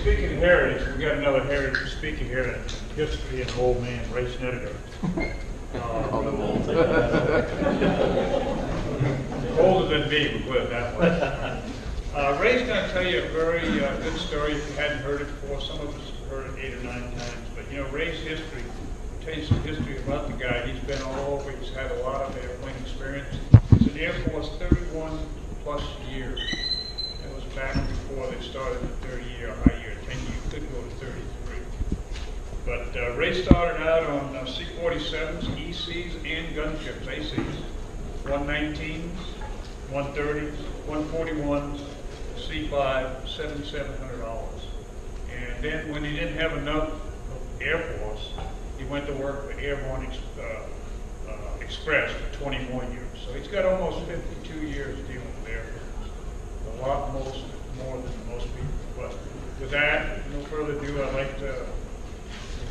speaking of heritage, we got another heritage speaker here in history, an old man, Ray Snedeker. Older than me, we'll put it that way. Ray's going to tell you a very good story if you hadn't heard it before. Some of us have heard it 8 or 9 times. But you know, Ray's history, tell you some history about the guy. He's been all over. He's had a lot of airplane experience. He's in the Air Force 31 plus years. It was back before they started the 30-year high year. 10 years, could go to 33. But Ray started out on C-47s, ECs, and gunships, ACs, 119s, 130s, 141s, C5, $7,700. And then when he didn't have enough Air Force, he went to work for Airborne Express for 20 more years. So he's got almost 52 years dealing with Air Force. A lot more than most people. But with that, no further ado, I'd like to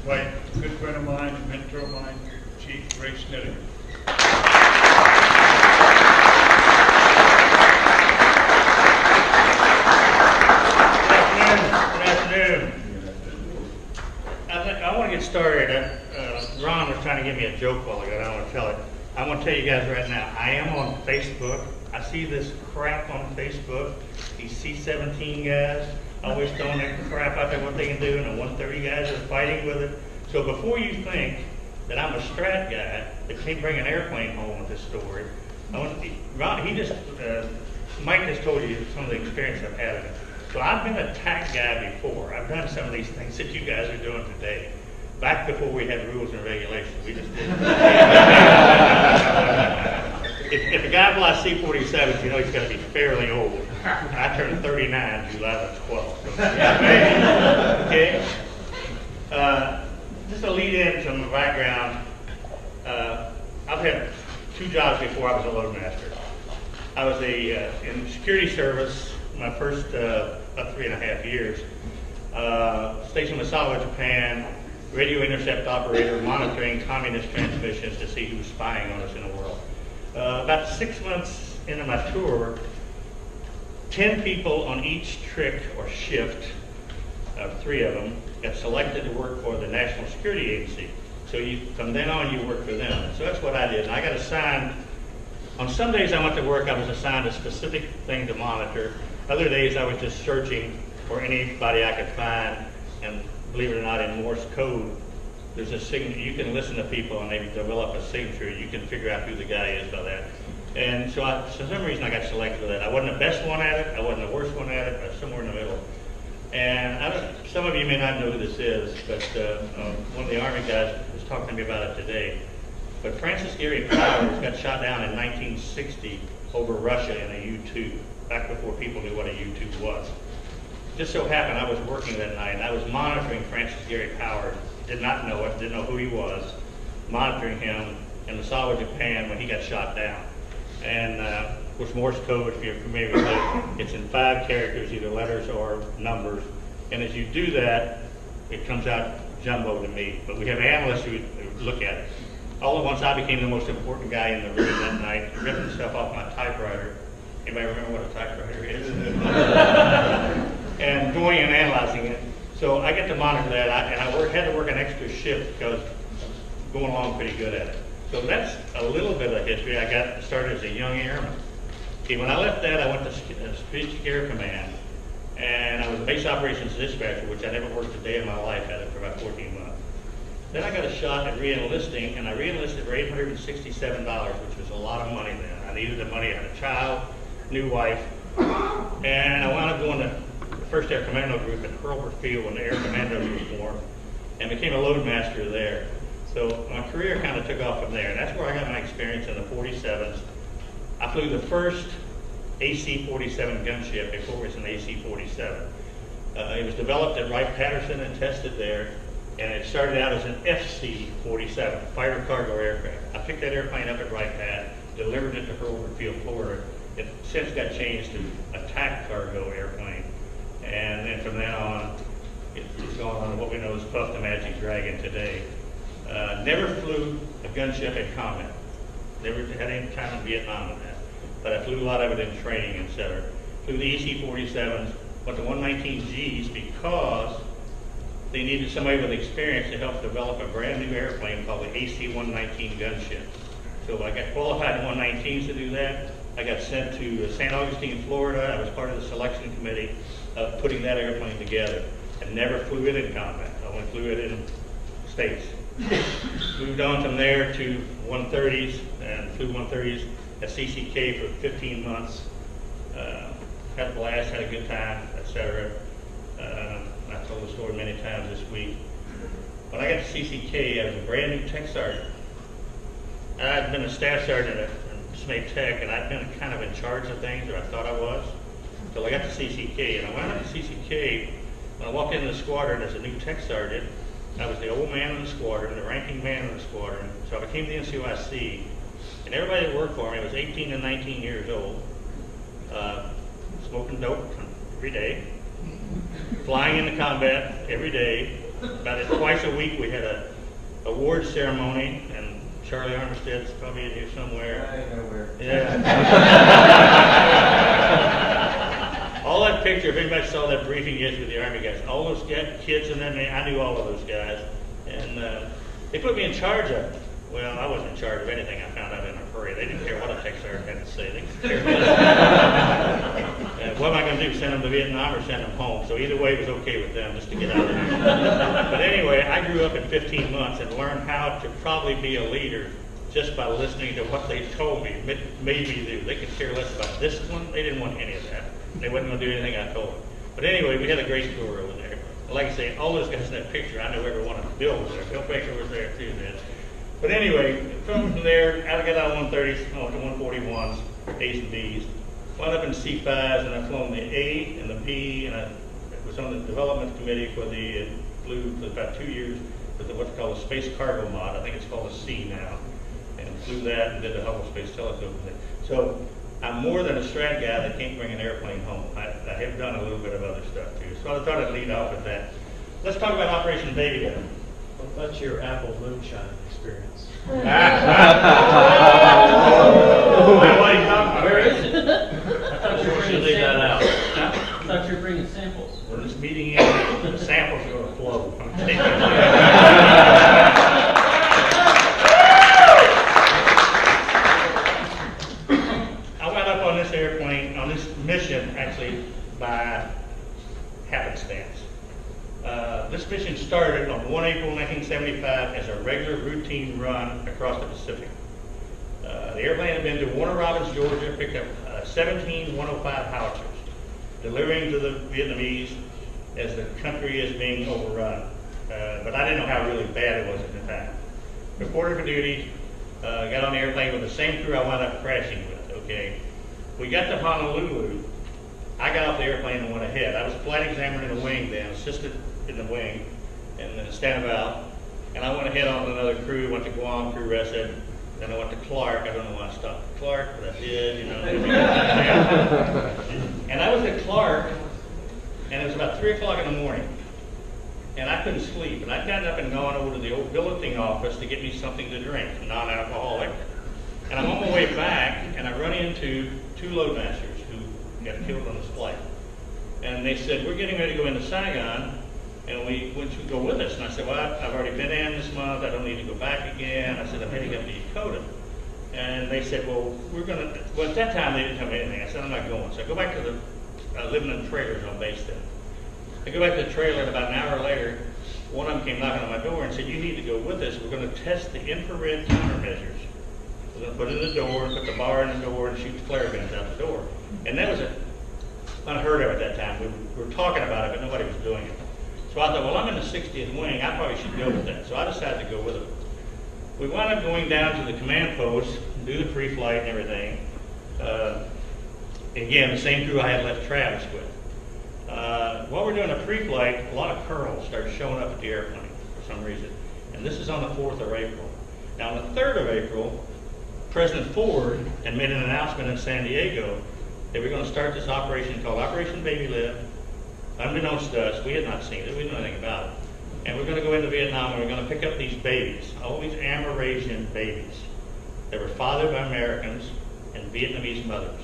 invite a good friend of mine, a mentor of mine, Chief Ray Snedeker. Good afternoon. I want to get started. Ron was trying to give me a joke while ago. I don't want to tell it. I want to tell you guys right now, I am on Facebook. I see this crap on Facebook. These C-17 guys always throwing that crap out there, what they can do, and the 130 guys are fighting with it. So before you think that I'm a strat guy that can't bring an airplane home with this story, Mike has told you some of the experience I've had. So I've been a TAC guy before. I've done some of these things that you guys are doing today. Back before we had rules and regulations, we just did. If a guy flies C-47s, you know he's got to be fairly old. I turned 39 July the 12th. So, okay. Just to lead in some background, I've had 2 jobs before I was a loadmaster. I was in security service my first about 3.5 years. Stationed with Sawa, Japan, radio intercept operator, monitoring communist transmissions to see who's spying on us in the world. About 6 months into my tour, 10 people on each trick or shift, 3 of them, got selected to work for the National Security Agency. So from then on, you work for them. So that's what I did. And I got assigned, on some days I went to work, I was assigned a specific thing to monitor. Other days I was just searching for anybody I could find, and believe it or not, in Morse code, there's a signature. You can listen to people and they develop a signature. You can figure out who the guy is by that. And so for some reason I got selected for that. I wasn't the best one at it, I wasn't the worst one at it, I was somewhere in the middle. And some of you may not know who this is, but one of the Army guys was talking to me about it today. But Francis Gary Powers got shot down in 1960 over Russia in a U-2, back before people knew what a U-2 was. Just so happened I was working that night, and I was monitoring Francis Gary Powers. Did not know it, didn't know who he was, monitoring him in the Sawa, Japan when he got shot down. And with Morse code, if you're familiar with it, it's in 5 characters, either letters or numbers. And as you do that, it comes out jumbo to me. But we have analysts who look at it. All at once, I became the most important guy in the room that night, ripping stuff off my typewriter. Anybody remember what a typewriter is? And going and analyzing it. So I get to monitor that, and I had to work an extra shift because I'm going along pretty good at it. So that's a little bit of history. I got started as a young airman. Okay, when I left that, I went to Strategic Air Command, and I was a base operations dispatcher, which I never worked a day in my life at it for about 14 months. Then I got a shot at re-enlisting, and I re-enlisted for $867, which was a lot of money then. I needed the money. I had a child, new wife, and I wound up going to the 1st Air Commando Group at Hurlburt Field when the Air Commandos were formed, and became a loadmaster there. So my career kind of took off from there, and that's where I got my experience in the 47s. I flew the first AC-47 gunship before it was an AC-47. It was developed at Wright-Patterson and tested there, and it started out as an FC-47, fighter cargo aircraft. I picked that airplane up at Wright-Pat, delivered it to Hurlburt Field, Florida. It since got changed to attack cargo airplane, and then from then on, it's gone on to what we know as Puff the Magic Dragon today. Never flew a gunship in combat. Never had any time in Vietnam in that. But I flew a lot of it in training, etc. Flew the EC-47s, went to 119Gs because they needed somebody with experience to help develop a brand new airplane called the AC-119 gunship. So I got qualified in 119s to do that. I got sent to St. Augustine, Florida. I was part of the selection committee of putting that airplane together, and never flew it in combat. I only flew it in States. Moved on from there to 130s and flew 130s at CCK for 15 months. Had a blast, had a good time, etc. I've told the story many times this week. When I got to CCK, I was a brand new tech sergeant. I'd been a staff sergeant at SMAE Tech, and I'd been kind of in charge of things, or I thought I was, until I got to CCK. And when I went to CCK, when I walked into the squadron as a new tech sergeant, I was the old man in the squadron, the ranking man in the squadron. So I became the NCOIC, and everybody that worked for me was 18 and 19 years old, smoking dope every day, flying into combat every day. About twice a week we had a award ceremony, and Charlie Armistead's probably in here somewhere. I ain't nowhere. Yeah. All that picture, if anybody saw that briefing yesterday with the Army guys, all those kids and them, I knew all of those guys. And they put me in charge of it. Well, I wasn't in charge of anything. I found out in a hurry. They didn't care what a tech sergeant had to say. They didn't care. What am I going to do, send them to Vietnam or send them home? So either way, it was okay with them just to get out of there. But anyway, I grew up in 15 months and learned how to probably be a leader just by listening to what they told me, made me do. They could care less about discipline. They didn't want any of that. They wasn't going to do anything I told them. But anyway, we had a great tour over there. Like I say, all those guys in that picture, I know every one of them. Bill was there. Bill Baker was there too then. But anyway, from there, I got out of 130s, I went to 141s, A's and B's. Wound up in C5s, and I flew on the A and the B, and I was on the development committee for the, flew for about 2 years with what's called a space cargo mod. I think it's called a C now. And flew that and did the Hubble Space Telescope thing. So I'm more than a strat guy that can't bring an airplane home. I have done a little bit of other stuff too. So I thought I'd lead off with that. Let's talk about Operation Babylift. What about your apple moonshine experience? Where is it? I thought you were bringing samples. I thought you were bringing samples. When this meeting ends, the samples are going to flow. I went up on this airplane, on this mission, actually, by happenstance. This mission started on 1 April 1975 as a regular routine run across the Pacific. The airplane had been to Warner Robins, Georgia, picked up 17 105 howitzers, delivering to the Vietnamese as the country is being overrun. But I didn't know how really bad it was at the time. Reported for duty, got on the airplane with the same crew I wound up crashing with, okay? We got to Honolulu. I got off the airplane and went ahead. I was flight examiner in the wing then, assistant in the wing, and then standabout. And I went ahead on another crew, went to Guam, crew rested. Then I went to Clark. I don't know why I stopped at Clark, but I did, you know. And I was at Clark, and it was about 3 o'clock in the morning. And I couldn't sleep. And I'd gotten up and gone over to the old billeting office to get me something to drink, non-alcoholic. And I'm on my way back, and I run into 2 loadmasters who got killed on this flight. And they said, we're getting ready to go into Saigon, and we want you to go with us. And I said, well, I've already been in this month. I don't need to go back again. I said, I'm heading up to Dakota. And they said, well, well, at that time, they didn't tell me anything. I said, I'm not going. So I go back to living in trailers on base then. I go back to the trailer, and about an hour later, one of them came knocking on my door and said, you need to go with us. We're going to test the infrared countermeasures. We're going to put it in the door, put the bar in the door, and shoot the flare guns out the door. And that was unheard of at that time. We were talking about it, but nobody was doing it. So I thought, well, I'm in the 60th wing. I probably should go with that. So I decided to go with them. We wound up going down to the command post, do the pre-flight and everything. Again, the same crew I had left Travis with. While we're doing a pre-flight, a lot of curls started showing up at the airplane for some reason. And this is on the 4th of April. Now, on the 3rd of April, President Ford had made an announcement in San Diego that we're going to start this operation called Operation Babylift. Unbeknownst to us, we had not seen it, we didn't know anything about it. And we're going to go into Vietnam and we're going to pick up these babies, all these Amerasian babies that were fathered by Americans and Vietnamese mothers.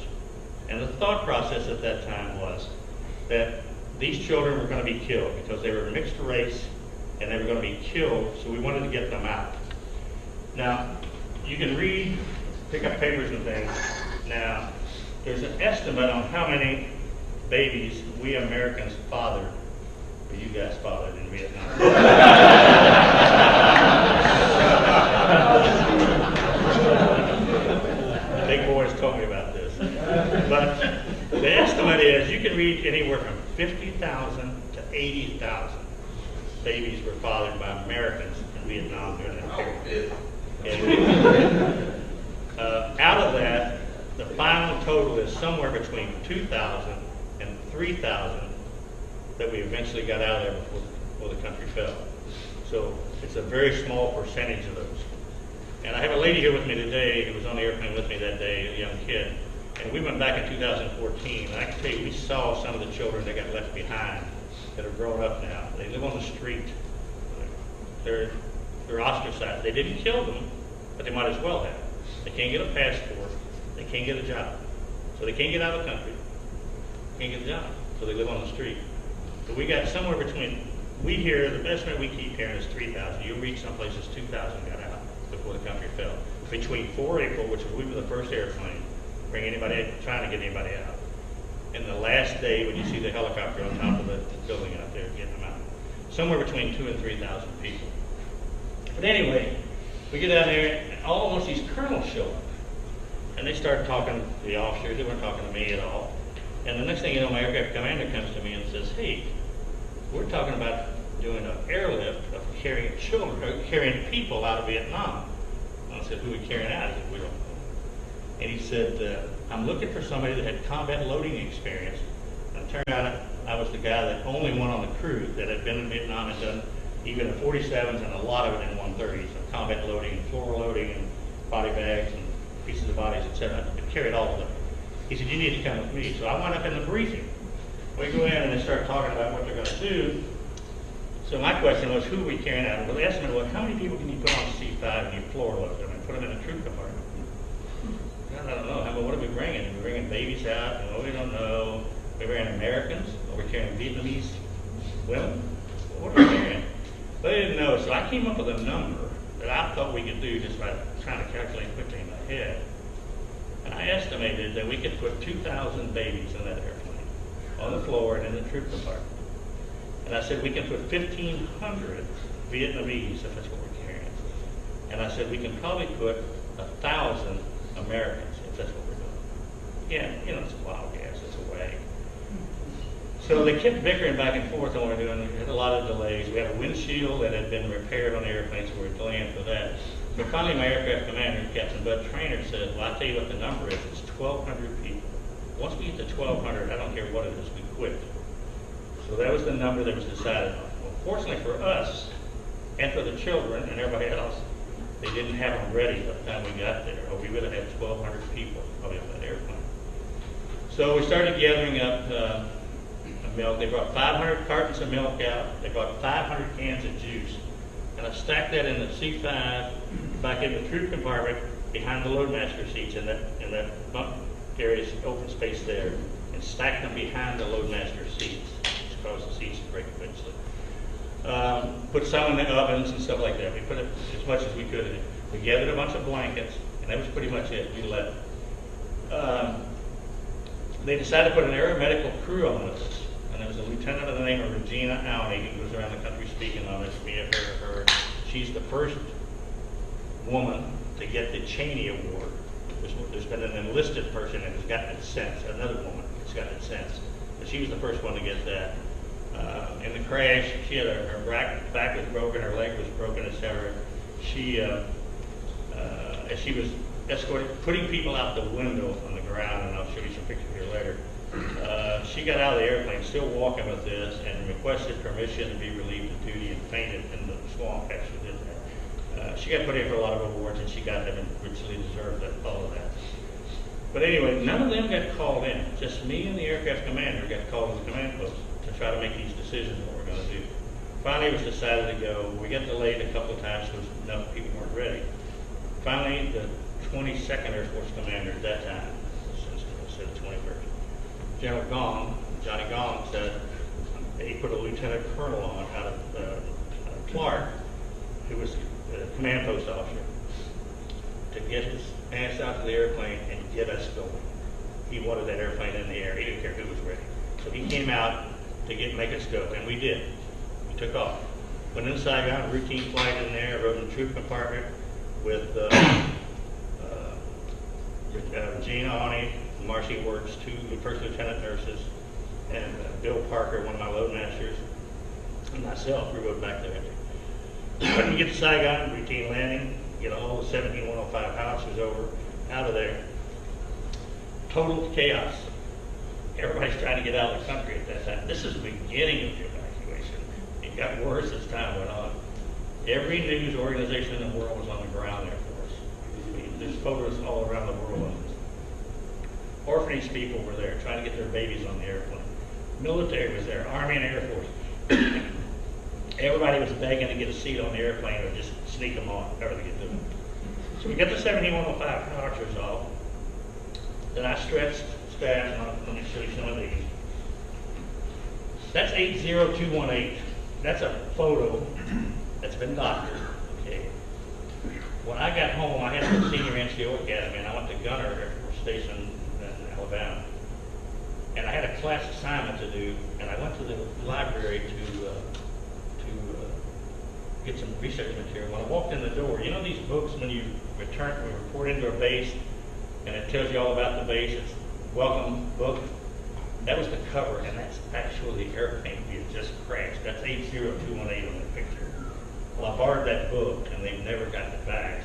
And the thought process at that time was, that these children were going to be killed because they were mixed race and they were going to be killed, so we wanted to get them out. Now, you can read, pick up papers and things. Now, there's an estimate on how many babies we Americans fathered, or you guys fathered in Vietnam. The big boys told me about this. But the estimate is you can read anywhere from 50,000 to 80,000 babies were fathered by Americans in Vietnam during that period. Out of that, the final total is somewhere between 2,000 and 3,000 that we eventually got out of there before the country fell. So it's a very small percentage of those. And I have a lady here with me today who was on the airplane with me that day, a young kid. And we went back in 2014, and I can tell you, we saw some of the children that got left behind that are grown up now. They live on the street. They're ostracized. They didn't kill them, but they might as well have. They can't get a passport. They can't get a job. So they can't get out of the country. Can't get a job. So they live on the street. But we got somewhere between, we hear, the estimate we keep hearing is 3,000. You'll reach some places 2,000 got out before the country fell. Between 4 April, which we were the first airplane, trying to get anybody out, and the last day when you see the helicopter on top of the building out there getting them out. Somewhere between 2,000 and 3,000 people. But anyway, we get down there, and almost these colonels show up. And they start talking to the officers. They weren't talking to me at all. And the next thing you know, my aircraft commander comes to me and says, hey, we're talking about doing an airlift of carrying children, or carrying people out of Vietnam. And I said, who are we carrying out? He said, we don't know. And he said, I'm looking for somebody that had combat loading experience. And it turned out I was the guy that only one on the crew that had been in Vietnam and done even the 47s and a lot of it in 130s, of combat loading and floor loading and body bags and pieces of bodies, etc. I carried all of them. He said, you need to come with me. So I went up in the briefing. We go in and they start talking about what they're going to do. So my question was, who are we carrying out? Well, the estimate was, how many people can you put on C5 and you floor load them and put them in a troop compartment? I don't know. What are we bringing? Are we bringing babies out? Well, we don't know. We're bringing Americans? Or we're carrying Vietnamese women? What are we carrying? They didn't know. So I came up with a number that I thought we could do just by trying to calculate quickly in my head. And I estimated that we could put 2,000 babies in that airplane on the floor and in the troop compartment. And I said we can put 1,500 Vietnamese, if that's what we're carrying. And I said we can probably put 1,000 Americans, if that's what we're doing. Yeah, it's a wild guess, it's a wag. So they kept bickering back and forth on what we're doing. We had a lot of delays. We had a windshield that had been repaired on the airplane, so we were delaying for that. But finally, my aircraft commander, Captain Bud Traynor, said, well, I'll tell you what the number is. It's 1,200 people. Once we get to 1,200, I don't care what it is, we quit. So that was the number that was decided on. Well, fortunately for us, and for the children and everybody else, they didn't have them ready by the time we got there, or we would have had 1,200 people probably on that airplane. So we started gathering up milk. They brought 500 cartons of milk out. They brought 500 cans of juice. And I stacked that in the C5 back in the troop compartment behind the loadmaster seats in that bunk area, open space there, and stacked them behind the loadmaster seats, which caused the seats to break eventually. Put some in the ovens and stuff like that. We put it as much as we could in it. We gathered a bunch of blankets, and that was pretty much it. We left. They decided to put an aeromedical crew on this. And there was a lieutenant by the name of Regina Awney who goes around the country speaking on this. Me and her. She's the first woman to get the Cheney Award. There's been an enlisted person that has gotten it since, another woman has gotten it since. But she was the first one to get that. In the crash, she had her back was broken, her leg was broken, etc. She, as she was escorting, putting people out the window on the ground, and I'll show you some pictures here later. She got out of the airplane, still walking with this, and requested permission to be relieved of duty and fainted in the swamp after she did that. She got put in for a lot of awards, and she got them and richly deserved all of that. But anyway, none of them got called in. Just me and the aircraft commander got called to the command post to try to make these decisions what we're going to do. Finally, it was decided to go. We got delayed a couple of times because enough people weren't ready. Finally, the 22nd Air Force commander at that time, instead of the 21st, General Gong, Johnny Gong, said he put a lieutenant colonel on out of Clark, who was a command post officer, to get his ass out to the airplane and get us going. He wanted that airplane in the air. He didn't care who was ready. So he came out to make us go, and we did. We took off. Went in Saigon, routine flight in there, rode in the troop compartment with Regina Awney, Marcy Works, two first lieutenant nurses, and Bill Parker, one of my loadmasters, and myself. We rode back there. When we get to Saigon, routine landing, get all the 17105 howitzers over, out of there. Total chaos. Everybody's trying to get out of the country at that time. This is the beginning of the evacuation. It got worse as time went on. Every news organization in the world was on the ground there for us. There's photos all around the world of this. Orphanage people were there trying to get their babies on the airplane. Military was there, Army and Air Force. Everybody was begging to get a seat on the airplane or just sneak them on, however they could do it. So we got the 17105 howitzers off. Then I stretched, and let me show you some of these. That's 80218. That's a photo that's been doctored. Okay. When I got home, I had the senior NCO academy, and I went to Gunner Air Force Station in Alabama. And I had a class assignment to do, and I went to the library to get some research material. When I walked in the door, you know these books when you report into a base, and it tells you all about the base, it's welcome book. That was the cover, and that's actually the airplane we had just crashed. That's 80218 on the picture. Well, I borrowed that book, and they've never gotten it back.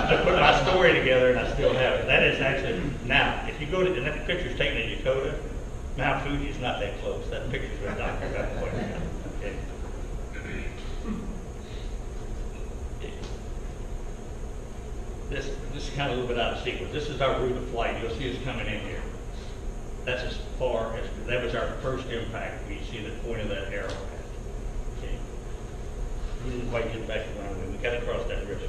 I put my story together, and I still have it. That is actually, now, if you go to, and that picture's taken in Dakota, Mount Fuji is not that close. That picture's been doctored out quite a bit. Okay. This is kind of a little bit out of sequence. This is our route of flight. You'll see us coming in here. That's as far as, that was our first impact. You see the point of that arrow. Okay. We didn't quite get back around. We got across that river.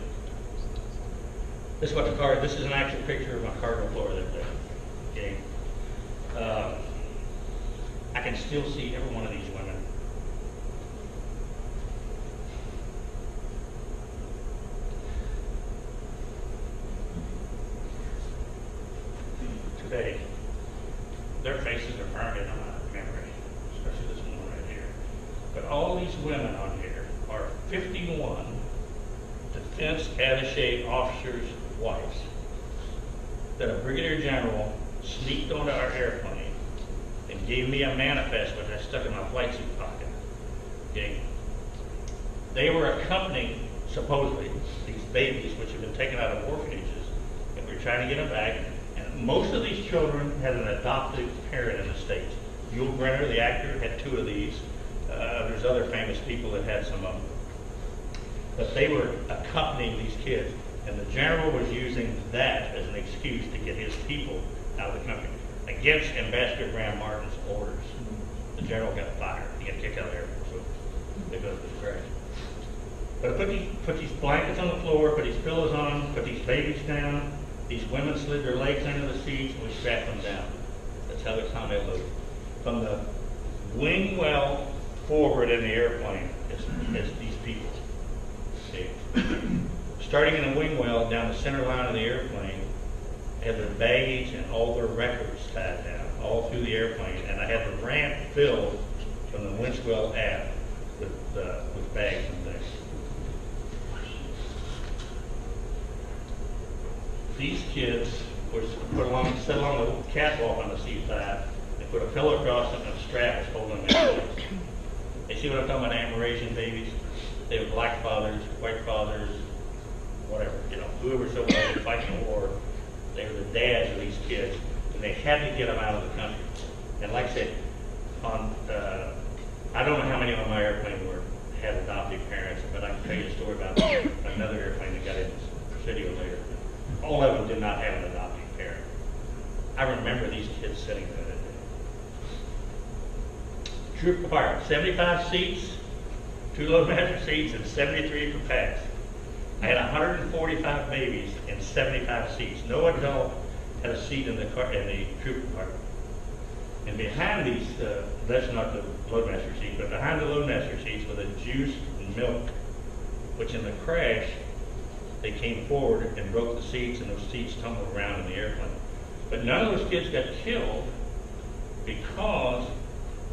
This is what the car, this is an actual picture of my cargo floor that day. Okay. I can still see every one of these women. Today, their faces are burned in my memory, especially this one right here. But all these women on here are 51 defense attaché officers' wives that a brigadier general sneaked onto our airplane and gave me a manifest which I stuck in my flight suit pocket. Okay. They were accompanying, supposedly, these babies which had been taken out of orphanages, and we were trying to get them back. Most of these children had an adoptive parent in the States. Yul Brynner, the actor, had 2 of these. There's other famous people that had some of them. But they were accompanying these kids, and the general was using that as an excuse to get his people out of the country against Ambassador Graham Martin's orders. The general got fired. He got kicked out of the Air Force. So they go to the crash. But put these blankets on the floor, put these pillows on, put these babies down. These women slid their legs under the seats, and we strapped them down. That's how the combat loaded. From the wing well forward in the airplane is these people. See? Starting in the wing well down the center line of the airplane, they had their baggage and all their records tied down all through the airplane, and I had the ramp filled from the winch well aft with bags and things. These kids were set along the catwalk on the C5. They put a pillow across them and a strap was holding them in place. You see what I'm talking about? Amerasian babies. They were black fathers, white fathers, whatever. You know, whoever so was fighting the war. They were the dads of these kids, and they had to get them out of the country. And like I said, I don't know how many on my airplane had adoptive parents, but I can tell you a story about another airplane that got in Presidio later. All of them did not have an adoptive parent. I remember these kids sitting there that day. Troop compartment, 75 seats, 2 loadmaster seats, and 73 for packs. I had 145 babies in 75 seats. No adult had a seat in the car, in the troop compartment. And behind these, that's not the loadmaster seat, but behind the loadmaster seats were the juice and milk, which in the crash, they came forward and broke the seats, and those seats tumbled around in the airplane. But none of those kids got killed because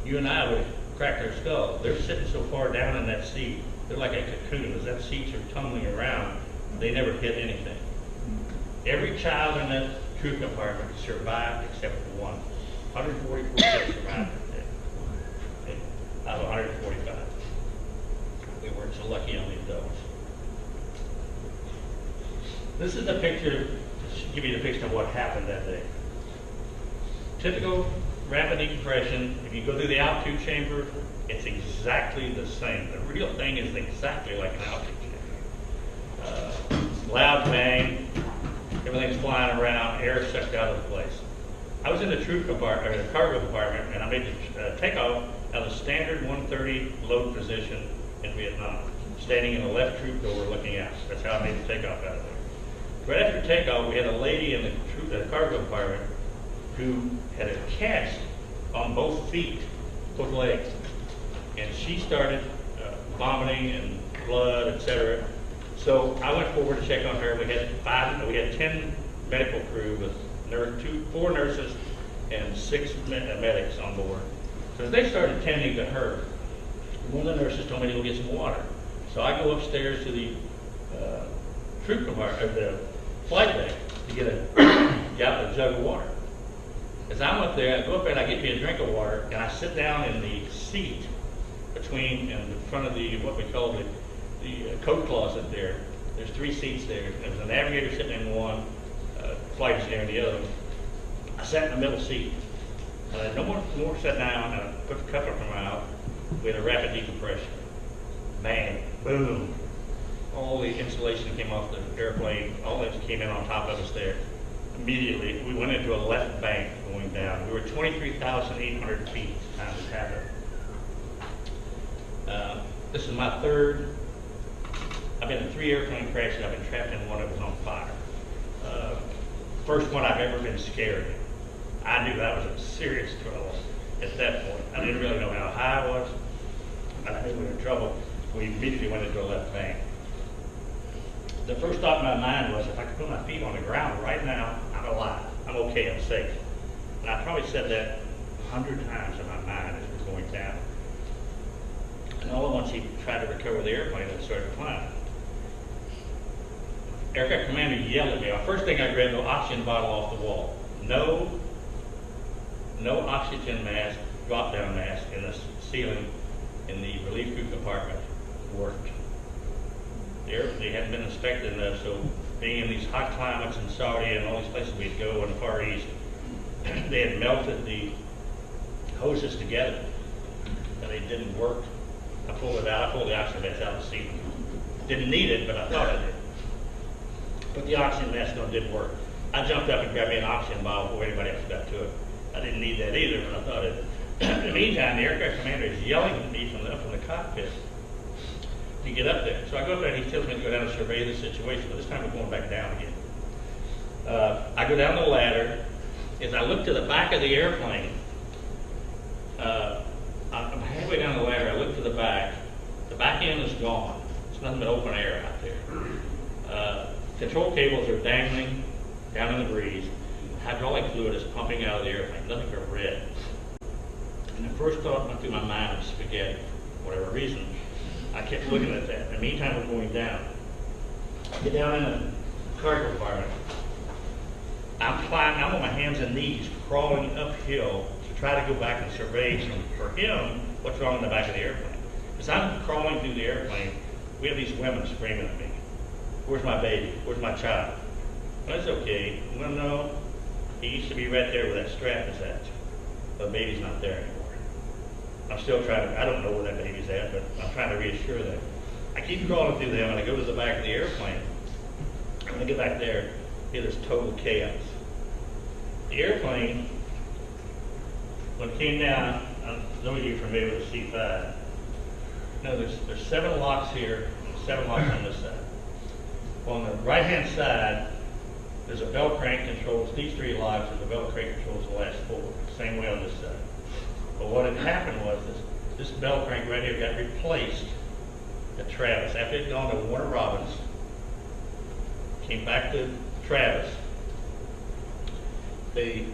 you and I would crack their skulls. They're sitting so far down in that seat, they're like a cocoon. As that seats are tumbling around, they never hit anything. Every child in that troop compartment survived except for one. 144 kids survived that day, out of 145. We weren't so lucky on these adults. This is the picture, to give you the picture of what happened that day. Typical rapid decompression. If you go through the altitude chamber, it's exactly the same. The real thing is exactly like an altitude chamber. Loud bang, everything's flying around, air sucked out of the place. I was in the troop compartment, or the cargo compartment, and I made the takeoff out of the standard 130 load position in Vietnam, standing in the left troop door looking out. That's how I made the takeoff out of there. Right after takeoff, we had a lady in the cargo compartment who had a cast on both feet, both legs, and she started vomiting and blood, etc. So I went forward to check on her. We had 10 medical crew with 4 nurses and 6 medics on board. So as they started tending to her, one of the nurses told me to go get some water. So I go upstairs to the troop compartment, or the flight deck, to get a jug of water. As I'm up there, I go up there and I get me a drink of water, and I sit down in the seat between and in front of the what we call the coat closet there. There's 3 seats there. There's a navigator sitting in one, flight engineer in the other. I sat in the middle seat. No more sat down, and I put the cup up my mouth. We had a rapid decompression. Bang, boom. All the insulation came off the airplane. All that came in on top of us there. Immediately, we went into a left bank going down. We were 23,800 feet at the time this happened. This is my 3rd. I've been in 3 airplane crashes. I've been trapped in one that was on fire. First one I've ever been scared in. I knew I was in serious trouble at that point. I didn't really know how high I was, but I knew we were in trouble. We immediately went into a left bank. The first thought in my mind was, if I could put my feet on the ground right now, I'm alive. I'm okay, I'm safe. And I probably said that 100 times in my mind as it was going down. And all at once he tried to recover the airplane and started flying. Aircraft commander yelled at me. The first thing I grabbed, the oxygen bottle off the wall. No oxygen mask, drop-down mask in the ceiling in the relief crew compartment worked. They hadn't been inspected enough, so being in these hot climates in Saudi and all these places we'd go in the Far East, they had melted the hoses together, and they didn't work. I pulled it out. I pulled the oxygen mask out of the ceiling. Didn't need it, but I thought I did. But the oxygen mask didn't work. I jumped up and grabbed me an oxygen bottle before anybody else got to it. I didn't need that either, but I thought it. In the meantime, the aircraft commander is yelling at me from the cockpit to get up there. So I go up there and he tells me to go down and survey the situation, but this time we're going back down again. I go down the ladder. As I look to the back of the airplane, I'm halfway down the ladder. I look to the back. The back end is gone. It's nothing but open air out there. Control cables are dangling down in the breeze. Hydraulic fluid is pumping out of the airplane, nothing but red. And the first thought went through my mind was spaghetti. For whatever reason, I kept looking at that. In the meantime, we're going down. I get down in the cargo compartment. I'm on my hands and knees crawling uphill to try to go back and survey for him what's wrong in the back of the airplane. As I'm crawling through the airplane, we have these women screaming at me. Where's my baby? Where's my child? Well, that's okay. Well, no. He used to be right there where that strap is at. The baby's not there anymore. I'm still trying to, I don't know where that baby's at, but I'm trying to reassure them. I keep crawling through them, and I go to the back of the airplane. When I get back there, it is total chaos. The airplane, when it came down, some of you are familiar with the C5. No, there's 7 locks here, and 7 locks on this side. On the right-hand side, there's a bell crank controls these 3 locks, and the bell crank controls the last 4. Same way on this side. But what had happened was this bell crank right here got replaced at Travis. After it had gone to Warner Robins, came back to Travis, they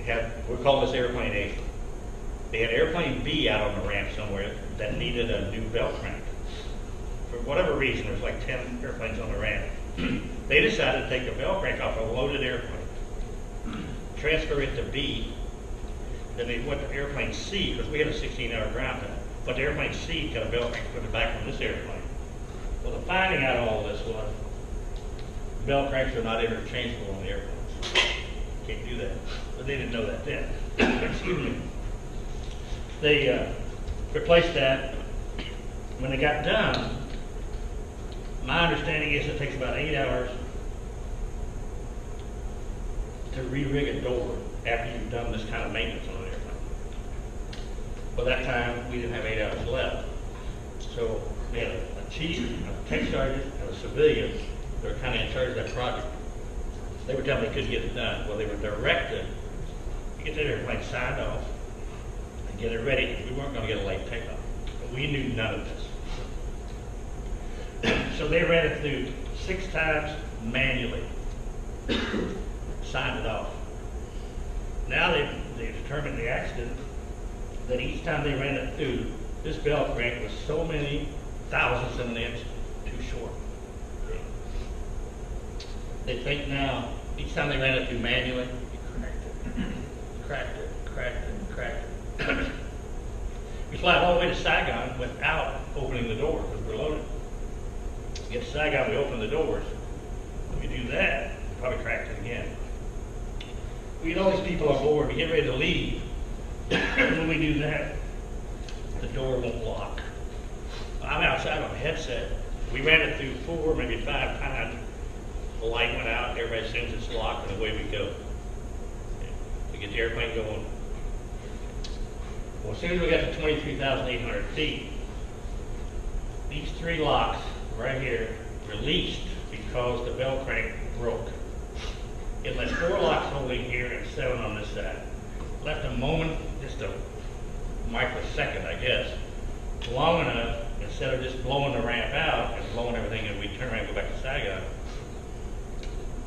had, we're calling this airplane A. They had airplane B out on the ramp somewhere that needed a new bell crank. For whatever reason, there's like 10 airplanes on the ramp. They decided to take the bell crank off a loaded airplane, transfer it to B. Then they went to airplane C, because we had a 16-hour ground time. But the airplane C got a bell crank put it back on this airplane. Well, the finding out of all this was bell cranks are not interchangeable on the airplanes. Can't do that. But they didn't know that then. Excuse me. They replaced that. When they got done, my understanding is it takes about 8 hours to re-rig a door after you've done this kind of maintenance on an airplane. By that time, we didn't have 8 hours left. So we had a chief, a tech sergeant, and a civilian that were kind of in charge of that project. They were telling me they couldn't get it done. Well, they were directed to get that airplane signed off and get it ready. We weren't going to get a late takeoff. But we knew none of this. So they ran it through 6 times manually, signed it off. Now they determined the accident that each time they ran it through, this bell crank was so many thousandths of an inch too short. They think now, each time they ran it through manually, it cracked it. We fly all the way to Saigon without opening the door because we're loaded. We get to Saigon, we open the doors. When we do that, probably cracked it again. We get all these people on board, we get ready to leave. When we do that, the door won't lock. I'm outside on a headset. We ran it through 4, maybe 5 times. The light went out, everybody assumes it's locked, and away we go. We get the airplane going. Well, as soon as we got to 23,800 feet, these 3 locks right here released because the bell crank broke. It left 4 locks holding here and 7 on this side. Left a moment, just a microsecond, I guess, long enough, instead of just blowing the ramp out and blowing everything and we turn around and go back to Saigon,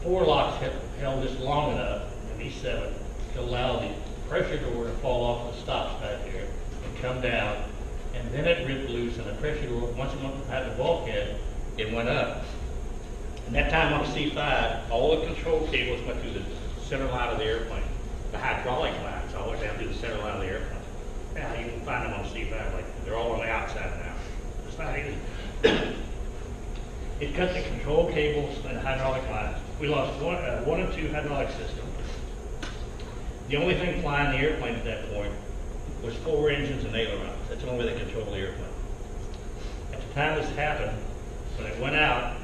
4 locks held this long enough, and these 7, to allow the pressure door to fall off the stops back here and come down, and then it ripped loose, and the pressure door, once it went past the bulkhead, it went up. And that time on the C5, all the control cables went through the center line of the airplane. The hydraulic lines all went down through the center line of the airplane. Now you can find them on C5, like they're all on the outside now. It's not even. It cut the control cables and hydraulic lines. We lost one and 2 hydraulic systems. The only thing flying the airplane at that point was 4 engines and ailerons. That's the only way they control the airplane. At the time this happened, when it went out,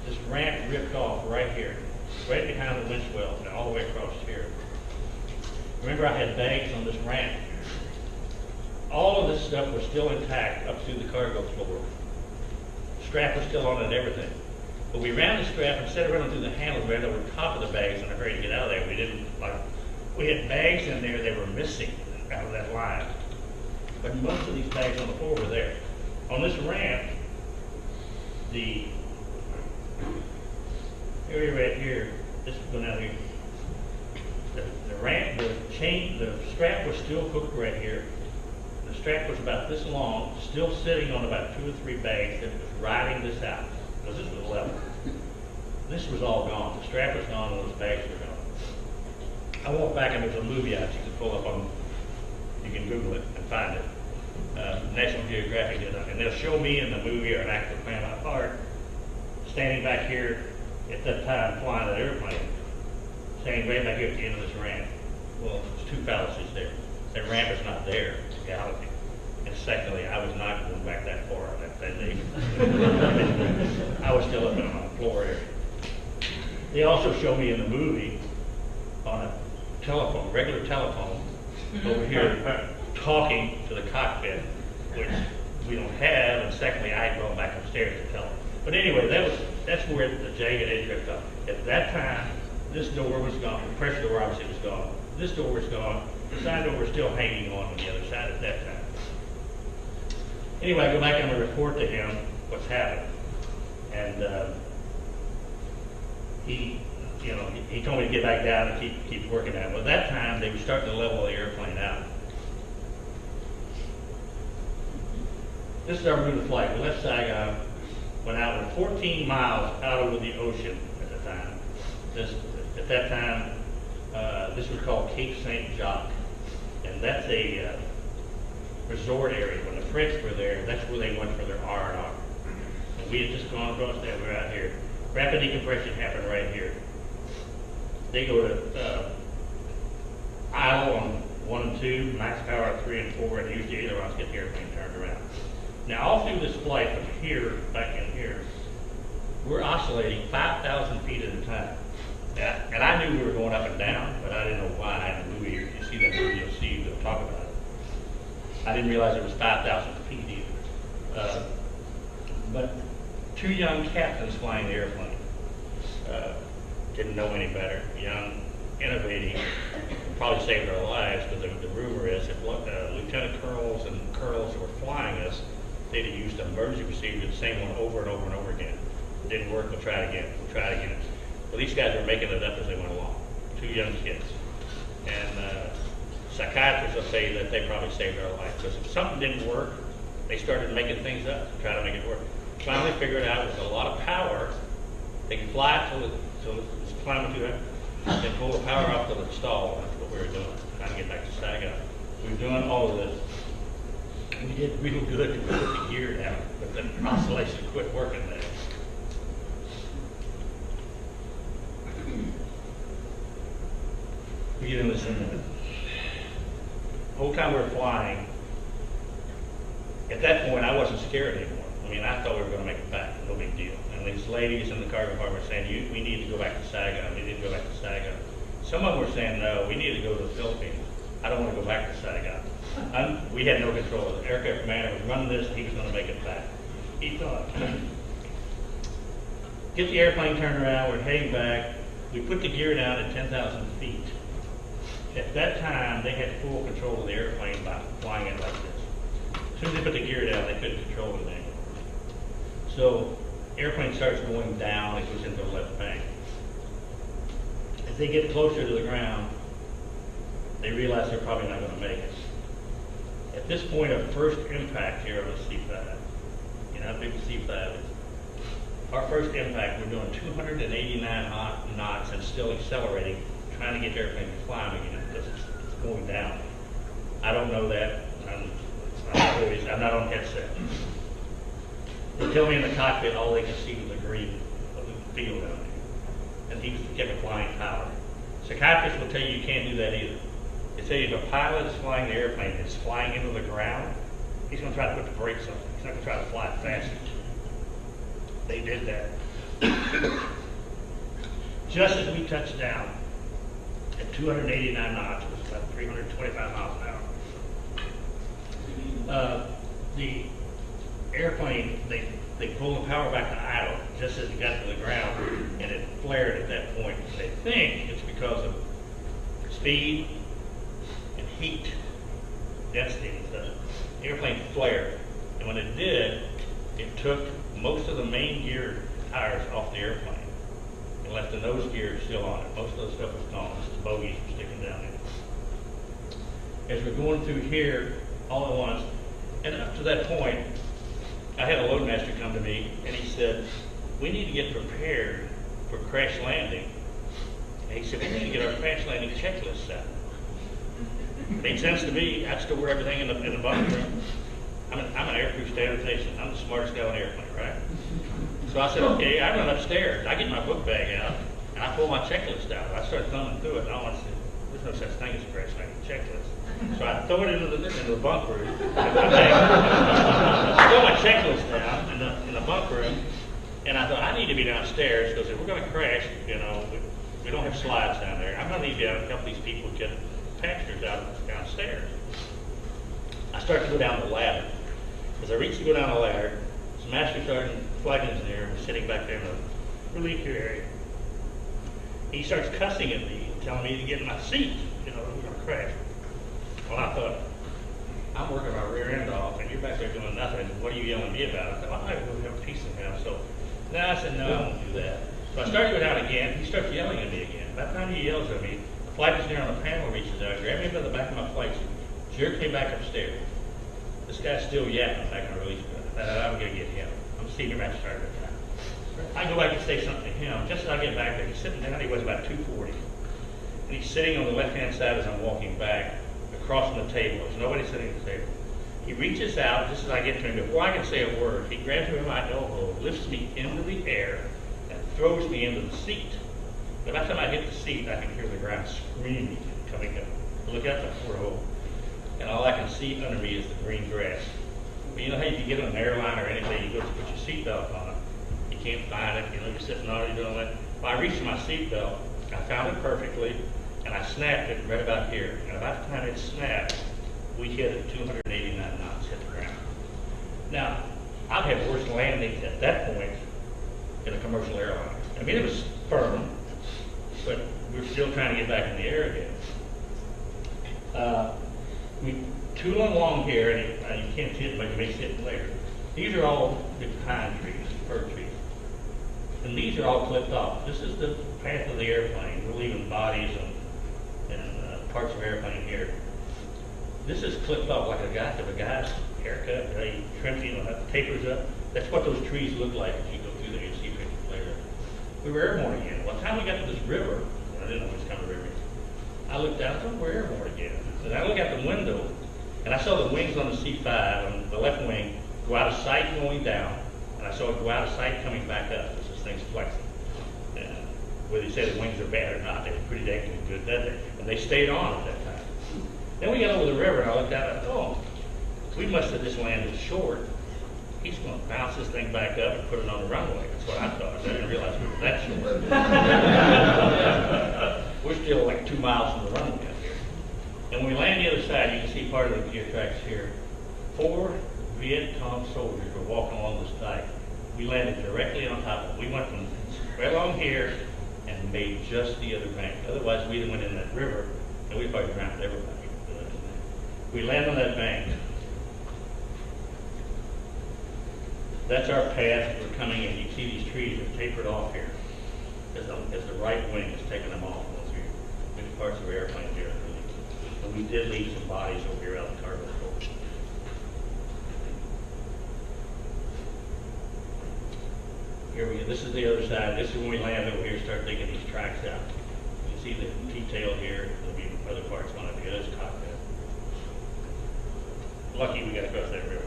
this ramp ripped off right here, right behind the winch well, and all the way across here. Remember, I had bags on this ramp. All of this stuff was still intact up through the cargo floor. Strap was still on it and everything. But we ran the strap, instead of running through the handle, we ran over the top of the bags in a hurry to get out of there. We had bags in there that were missing out of that line. But most of these bags on the floor were there. On this ramp, the area right here, this is going out here, the ramp, the strap was still hooked right here. The strap was about this long, still sitting on about 2 or 3 bags that was riding this out, because this was level. This was all gone. The strap was gone and those bags were gone. I walked back and there's a movie out you can pull up on, you can Google it and find it. National Geographic did it. And they'll show me in the movie, or an actor playing my part, standing back here at that time flying that airplane, standing right back here at the end of this ramp. Well, there's 2 fallacies there. That ramp is not there, in reality. And secondly, I was not going back that far on that day. I was still up on the floor area. They also show me in the movie on a telephone, regular telephone, over here talking to the cockpit, which we don't have, and secondly, I had gone back upstairs to tell them. But anyway, that's where the jagged edge ripped off. At that time, This door was gone. The pressure door obviously was gone. This door was gone. The side door was still hanging on the other side at that time. Anyway, I go back and I report to him what's happened. And he told me to get back down and keep working at it. Well, at that time, they were starting to level the airplane out. This is our route of flight. We left Saigon, went out, we're 14 miles out over the ocean at the time. At that time, this was called Cape St. Jacques, and that's a resort area. When the French were there, that's where they went for their R&R. And we had just gone across that. We're out here. Rapid decompression happened right here. They go to idle on 1 and 2, max power at 3 and 4, and use the ailerons to get the airplane turned around. Now, all through this flight from here back in here, we're oscillating 5,000 feet at a time. And I knew we were going up and down, but I didn't know why. I had a movie here. You see that movie, you'll see, they'll talk about it. I didn't realize it was 5,000 feet either. But 2 young captains flying the airplane didn't know any better. Young, innovating, probably saved our lives, but the rumor is that lieutenant colonels and colonels who were flying us, they'd have used an emergency procedure, the same one over and over and over again. It didn't work, we'll try it again, we'll try it again. Well, these guys were making it up as they went along. 2 young kids. And psychiatrists will say that they probably saved our life, because if something didn't work, they started making things up to try to make it work. Finally figured out with a lot of power, they could fly it till it's climbing through it, then pull the power off till it stalled. That's what we were doing, trying to get back to Saigon. We were doing all of this. And we did real good to put the gear down, but the oscillation quit working there. We get in this in a minute. The whole time we were flying, at that point I wasn't scared anymore. I mean, I thought we were going to make it back, no big deal. And these ladies in the cargo department were saying, we need to go back to Saigon, we need to go back to Saigon. Some of them were saying, no, we need to go to the Philippines. I don't want to go back to Saigon. We had no control. The aircraft commander was running this, and he was going to make it back. He thought, get the airplane turned around, we're heading back. We put the gear down at 10,000 feet. At that time, they had full control of the airplane by flying it like this. As soon as they put the gear down, they couldn't control it anymore. So, airplane starts going down, it goes into the left bank. As they get closer to the ground, they realize they're probably not going to make it. At this point of first impact here of a C5, you know how big the C5 is? Our first impact, we're doing 289 knots and still accelerating, trying to get the airplane to climb again because it's going down. I don't know that. I'm not on headset. They tell me in the cockpit all they can see was the green of the field down there. And he kept applying power. Psychiatrists will tell you can't do that either. They tell you if a pilot is flying the airplane that's flying into the ground, he's going to try to put the brakes on it. He's not going to try to fly it faster. They did that. Just as we touched down at 289 knots, which is about 325 miles an hour, the airplane, they pulled the power back to idle just as it got to the ground, and it flared at that point. They think it's because of speed and heat density and stuff. The airplane flared, and when it did, it took most of the main gear tires off the airplane and left the nose gear still on it. Most of the stuff was gone, just the bogies were sticking down in. As we're going through here all at once, and up to that point, I had a loadmaster come to me and he said, we need to get prepared for crash landing. And he said, we need to get our crash landing checklist set. Made sense to me. I'd store everything in the bunk room. I'm an aircrew standardization. I'm the smartest guy on the airplane, right? So I said, okay, I run upstairs. I get my book bag out and I pull my checklist out. I start thumbing through it and I said, there's no such thing as a crash landing checklist. So I throw it into the bunk room. I throw my checklist down in the bunk room, and I thought I need to be downstairs because if we're going to crash, you know, we don't have slides down there. I'm going to need to help these people get passengers out downstairs. I start to go down the ladder. As I reach to go down the ladder, this master sergeant flight engineer was sitting back there in the relief area. He starts cussing at me, telling me to get in my seat, you know, we're gonna crash. Well, I thought, I'm working my rear end off, and you're back there doing nothing. What are you yelling at me about? I thought, well, I gotta go have a piece of him. So, no, I said, no, I won't do that. So I started to go down again. He starts yelling at me again. By the time he yells at me, the flight engineer on the panel reaches out, grabs me by the back of my flight suit, jerks me back upstairs. This guy's still yapping back in the release gun. I'm gonna get him. I'm a senior master sergeant. I go back to say something to him. Just as I get back there, he's sitting down. He weighs about 240, and he's sitting on the left-hand side as I'm walking back, across from the table. There's nobody sitting at the table. He reaches out just as I get to him. Before I can say a word, he grabs me by my elbow, lifts me into the air, and throws me into the seat. But by the time I hit the seat, I can hear the ground screaming coming up. I look out the porthole, and all I can see under me is the green grass. But you know how if you get on an airline or anything, you go to put your seatbelt on. You can't find it. You know, you're sitting on it, you're doing that. Well, I reached my seatbelt. I found it perfectly, and I snapped it right about here. And about the time it snapped, we hit at 289 knots, hit the ground. Now, I've had worse landings at that point in a commercial airline. I mean, it was firm, but we're still trying to get back in the air again. We tooling along here, and you can't see it, but you may see it later. These are all the pine trees, fir trees. And these are all clipped off. This is the path of the airplane. We're leaving bodies and parts of airplane here. This is clipped off like a guy's haircut. He trims, you know, tapers up. That's what those trees look like if you go through there. You see pictures later. We were airborne again. By the time we got to this river, I didn't know it was kind of river. I looked out, and we're airborne again. And I look out the window, and I saw the wings on the C-5 on the left wing go out of sight going down, and I saw it go out of sight coming back up as this thing's flexing. And whether you say the wings are bad or not, they were pretty dang good that day. And they stayed on at that time. Then we got over the river, and I looked out, and I thought, oh, we must have just landed short. He's going to bounce this thing back up and put it on the runway. That's what I thought. I didn't realize we were that short. We're still like 2 miles from the runway out here. And when we land the other side, you can see part of the gear tracks here. 4 Viet Cong soldiers were walking along this dike. We landed directly on top of it. We went from right along here and made just the other bank. Otherwise, we'd have went in that river, and we'd probably drowned everybody. We land on that bank. That's our path. We're coming in. You see these trees are tapered off here as the right wing is taking them off. Many parts of the airplane here. And we did leave some bodies over here out in the cargo hold. Here we go. This is the other side. This is when we land over here, start taking these tracks out. You can see the T-tail here. There'll be other parts on it. There's a cockpit. Lucky we got across that river.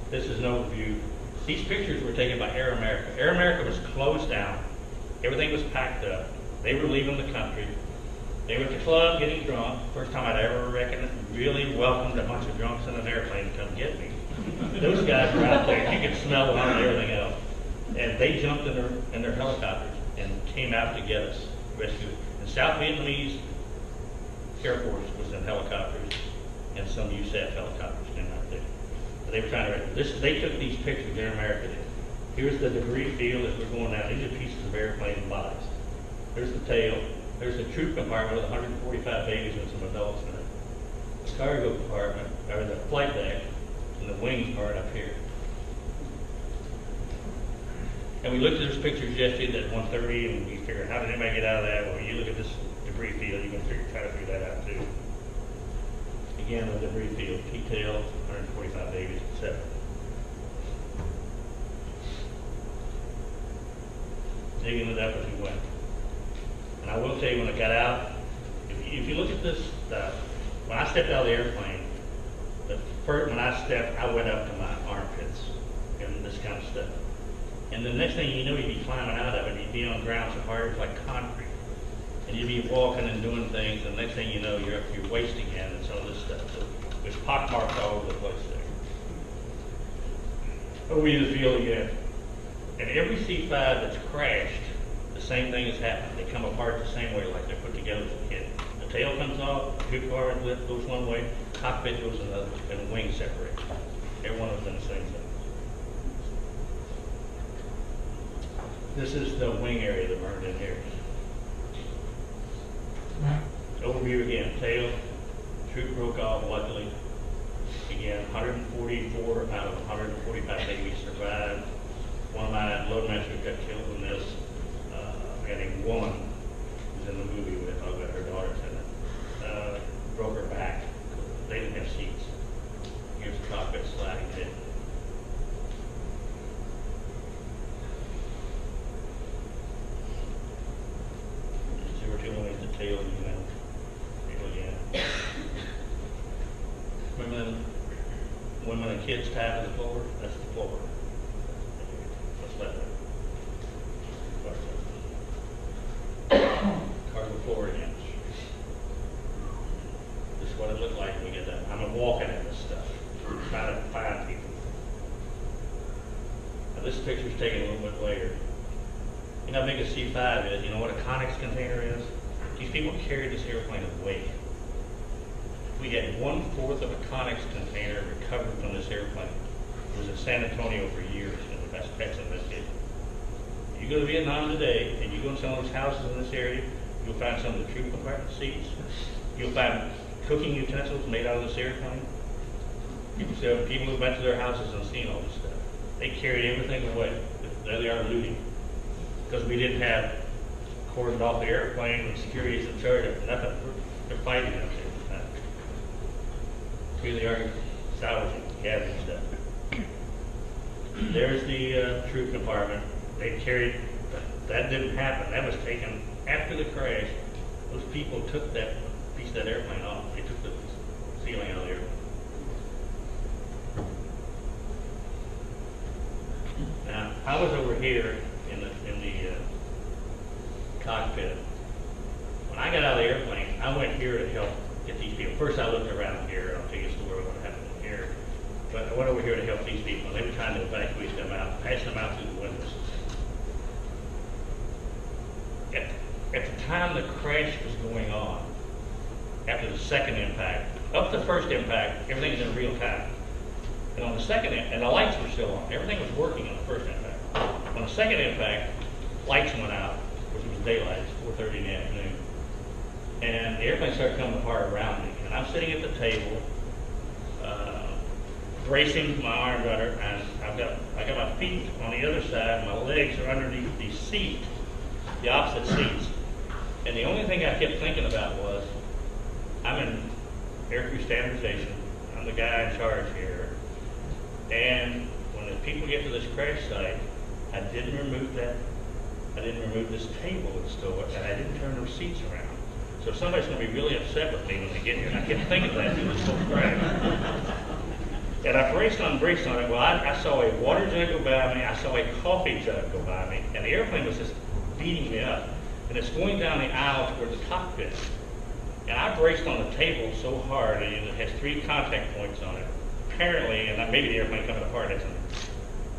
This is an overview. These pictures were taken by Air America. Air America was closed down. Everything was packed up. They were leaving the country. They were at the club getting drunk. First time I'd ever really welcomed a bunch of drunks in an airplane to come get me. Those guys were out there. You could smell them and everything else. And they jumped in their helicopters and came out to get us, rescue us. And South Vietnamese Air Force was in helicopters, and some USAF helicopters came out there. They were trying to they took these pictures, Air America did. Here's the debris field as we're going down. These are pieces of airplane bodies. There's the tail. There's the troop compartment with 145 babies and some adults in it. The cargo compartment, or the flight deck, and the wings part up here. And we looked at those pictures yesterday at 1:30, and we figured, how did anybody get out of that? Well, you look at this debris field, you can try to figure that out too. Again, the debris field, T-tail, 145 babies, etc. Digging it up as we went. And I will tell you, when I got out, if you look at this stuff, when I stepped out of the airplane, when I stepped, I went up to my armpits and this kind of stuff. And the next thing you know, you'd be climbing out of it, you'd be on ground so hard it's like concrete. And you'd be walking and doing things, and the next thing you know, you're up to your waist again and some of this stuff. So there's pockmarks all over the place there. Over the field again. And every C-5 that's crashed, the same thing has happened. They come apart the same way, like they're put together as a kid. The tail comes off, the troop car goes one way, cockpit goes another, and the wings separate. Every one of them the same thing. This is the wing area that burned in here. Overview again, tail, troop broke off luckily. Again, 144 out of 145 babies survived. One of my loadmasters got killed in this. We had a woman who's in the movie with, I'll bet her daughter's in it, broke her back. They didn't have seats. Here's the cockpit sliding in. So we're dealing with the tail again. Women and kids tied to the floor, that's the floor. What's left of it? Cargo floor again. This is what it looked like when we get that. I'm walking in this stuff, trying to find people. Now this picture's taken a little bit later. You know how big a C5 is? You know what a Conex container is? These people carried this airplane away. We had 1/4 of a Conex container recovered from this airplane. It was in San Antonio for years, and the best pets in this case. You go to Vietnam today, and you go in some of those houses in this area, you'll find some of the troop compartment seats. You'll find cooking utensils made out of this airplane. People who went to their houses and seen all this stuff. They carried everything away. There they are looting. Because we didn't have cordoned off the airplane and security is in charge of nothing. They're fighting out there. Really are salvaging, gathering stuff. There's the troop compartment. They carried, that didn't happen. That was taken after the crash. Those people took that piece of that airplane off. They took the ceiling out of the airplane. Now, I was over here in the cockpit. When I got out of the airplane, I went here to help get these people. First, I looked around here. I'll tell you a story of what happened here. But I went over here to help these people. They were trying to evacuate them out, pass them out through the windows. At the time the crash was going on, after the second impact, up to the first impact, everything is in real time. And on the second, and the lights were still on. Everything was working on the first impact. On the second impact, lights went out, which was daylight. It's 4:30 in the afternoon. And the airplane started coming apart around me. And I'm sitting at the table, bracing my arms under, and I got my feet on the other side, my legs are underneath the seat, the opposite seats. And the only thing I kept thinking about was, I'm in aircrew standardization. I'm the guy in charge here. And when the people get to this crash site, I didn't remove this table and store it, and I didn't turn those seats around. So somebody's going to be really upset with me when they get here. And I kept thinking that through this whole crash. And I braced on it. Well, I saw a water jug go by me. I saw a coffee jug go by me. And the airplane was just beating me up. And it's going down the aisle toward the cockpit. And I braced on the table so hard, and it has 3 contact points on it. Apparently, and maybe the airplane coming apart had something.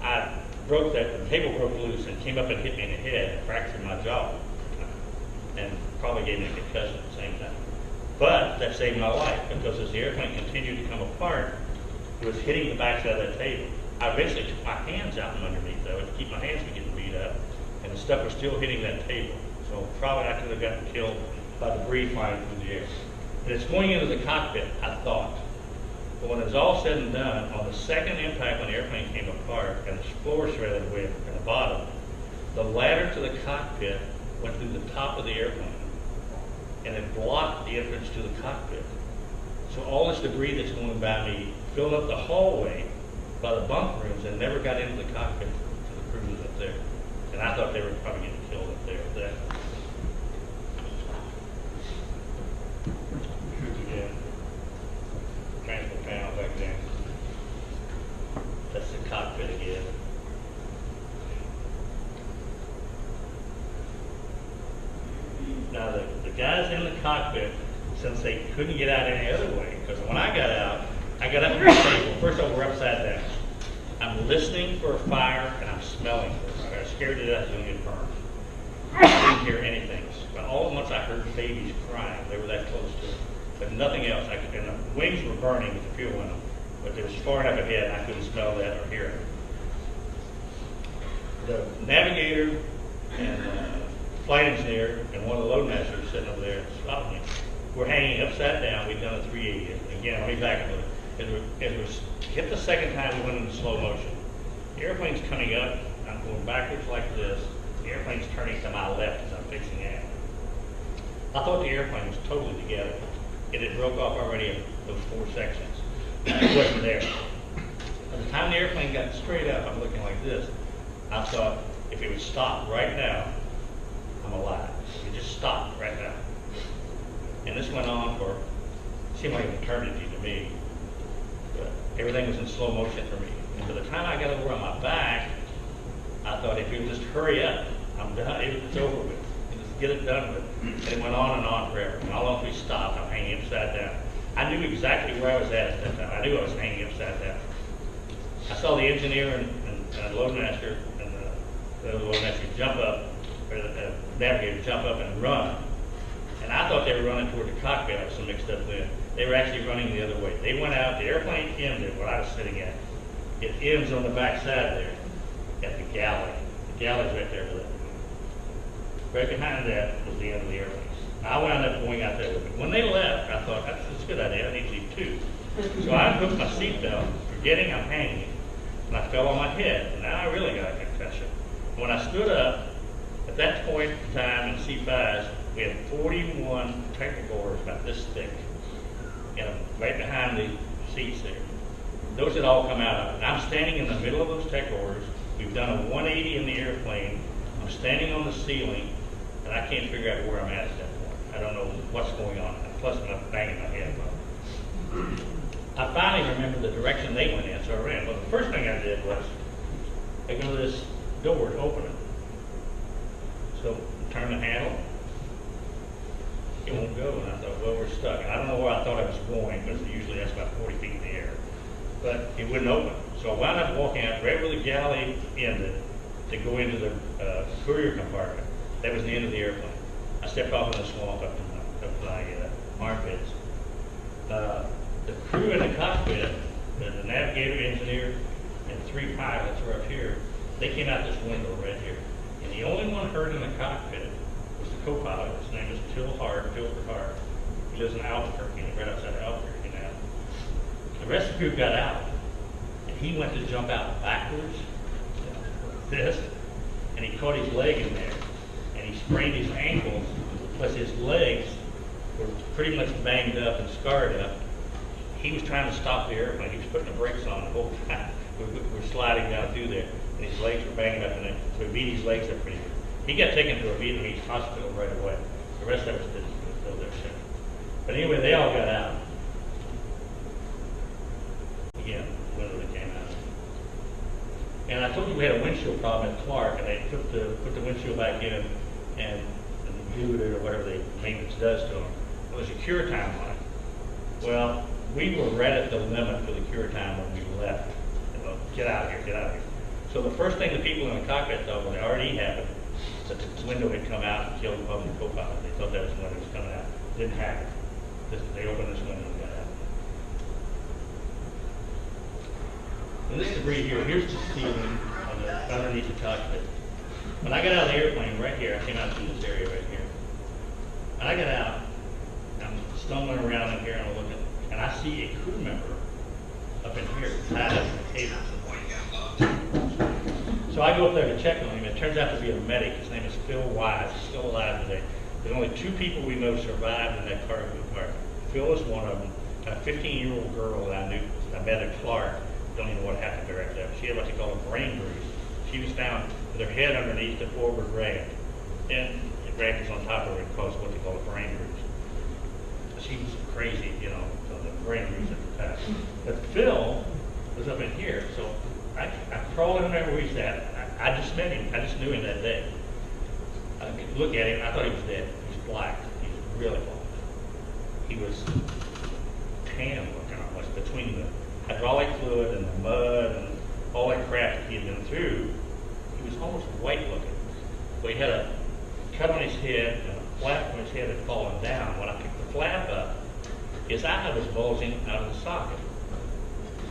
I broke that, the table broke loose and came up and hit me in the head and fractured my jaw. And probably gave me a concussion at the same time. But that saved my life, because as the airplane continued to come apart, it was hitting the backside of that table. I eventually took my hands out from underneath, though, to keep my hands from getting beat up, and the stuff was still hitting that table. So probably I could have gotten killed by debris flying through the air. And it's going into the cockpit, I thought. But when it was all said and done, on the second impact when the airplane came apart and the floor shredded away from the bottom, the ladder to the cockpit went through the top of the airplane, and it blocked the entrance to the cockpit. So all this debris that's going by me filled up the hallway by the bunk rooms and never got into the cockpit to the crews up there. And I thought they were probably getting killed up there with that. Again, transport panel back there. That's the cockpit again. Now the guys in the cockpit, since they couldn't get out any other way, because when I got out, I got up at the table. First of all, we're upside down. I'm listening for a fire and I'm smelling for a fire. I was scared to death to get burned. I didn't hear anything. But all at once I heard babies crying. They were that close to it. But nothing else. And the wings were burning with the fuel in them. But they were far enough ahead I couldn't smell that or hear it. The navigator and flight engineer and one of the load masters sitting over there stopped me. We're hanging upside down. We've done a 380. Again, let me back up a little. As we hit the second time, we went into slow motion. The airplane's coming up. I'm going backwards like this. The airplane's turning to my left as I'm fixing out. I thought the airplane was totally together. It had broke off already in those 4 sections. It wasn't there. By the time the airplane got straight up, I'm looking like this. I thought, if it would stop right now, I'm alive. It just stopped right now. And this went on for, seemed like an eternity to me. But everything was in slow motion for me. And by the time I got over on my back, I thought if you would just hurry up, I'm done. It's over with. Just get it done with. And it went on and on forever. And all once we stopped, I'm hanging upside down. I knew exactly where I was at that time. I knew I was hanging upside down. I saw the engineer and load master and the load master jump up, or the navigator jump up and run. And I thought they were running toward the cockpit. I was so mixed up then. They were actually running the other way. They went out. The airplane ended where I was sitting at. It ends on the back side there at the galley. The galley's right there with it. Right behind that was the end of the airplane. I wound up going out there with it. When they left, I thought, that's a good idea. I need to leave too. So I unhooked my seatbelt, forgetting I'm hanging, and I fell on my head. And now I really got a concussion. When I stood up, at that point in time in C5s, we had 41 technical orders about this thick, and right behind the seats there. Those had all come out of it. And I'm standing in the middle of those tech orders. We've done a 180 in the airplane. I'm standing on the ceiling, and I can't figure out where I'm at that point. I don't know what's going on. Plus, I'm banging my head. I finally remember the direction they went in, so I ran. Well, the first thing I did was I go to this door to open it. So turn the handle. It won't go, and I thought, well, we're stuck. And I don't know where I thought I was going, because usually that's about 40 feet in the air. But it wouldn't open. So I wound up walking out right where the galley ended to go into the courier compartment. That was the end of the airplane. I stepped off in the swamp up to my armpits. The crew in the cockpit, the navigator, engineer, and 3 pilots were up here. They came out this window right here. And the only one heard in the cockpit was the co-pilot. His name is Phil Hart. He lives in Albuquerque, right outside of Albuquerque now. The rest of the crew got out, and he went to jump out backwards, like this, and he caught his leg in there, and he sprained his ankles, plus his legs were pretty much banged up and scarred up. He was trying to stop the airplane. He was putting the brakes on the whole time. We were sliding down through there, and his legs were banging up, and so we beat his legs up pretty good. He got taken to a Vietnamese hospital right away. The rest of us didn't go there soon. But anyway, they all got out. Again, the window that came out. And I told you we had a windshield problem at Clark, and they put the windshield back in and glued it or whatever the maintenance does to them. It was a cure time on it. Well, we were right at the limit for the cure time when we left. Get out of here, get out of here. So the first thing the people in the cockpit thought when it already happened, that the window had come out and killed the public co-pilot. They thought that was the window was coming out. Didn't happen. They opened this window and got out. And this debris here, here's the ceiling underneath the cockpit. When I got out of the airplane right here, I came out through this area right here. And I got out, I'm stumbling around in here and I'm looking, and I see a crew member up in here tied up in the cable. So I go up there to check on him. It turns out to be a medic. His name is Phil Wise. He's still alive today. There's only 2 people we know survived in that cargo compartment. Phil is one of them. A 15-year-old girl that I met at Clark. Don't even know what happened to her after that. She had what they call a brain bruise. She was found with her head underneath the forward ramp. And the ramp was on top of her and caused what they call a brain bruise. She was crazy, the brain bruise at the time. But Phil was up in here, so I crawled in there where he's at. I just met him. I just knew him that day. I could look at him. I thought he was dead. He was black. He was really black. He was tan looking almost between the hydraulic fluid and the mud and all that crap that he had been through. He was almost white looking. But he had a cut on his head and a flap on his head had fallen down. When I picked the flap up, his eye was bulging out of the socket.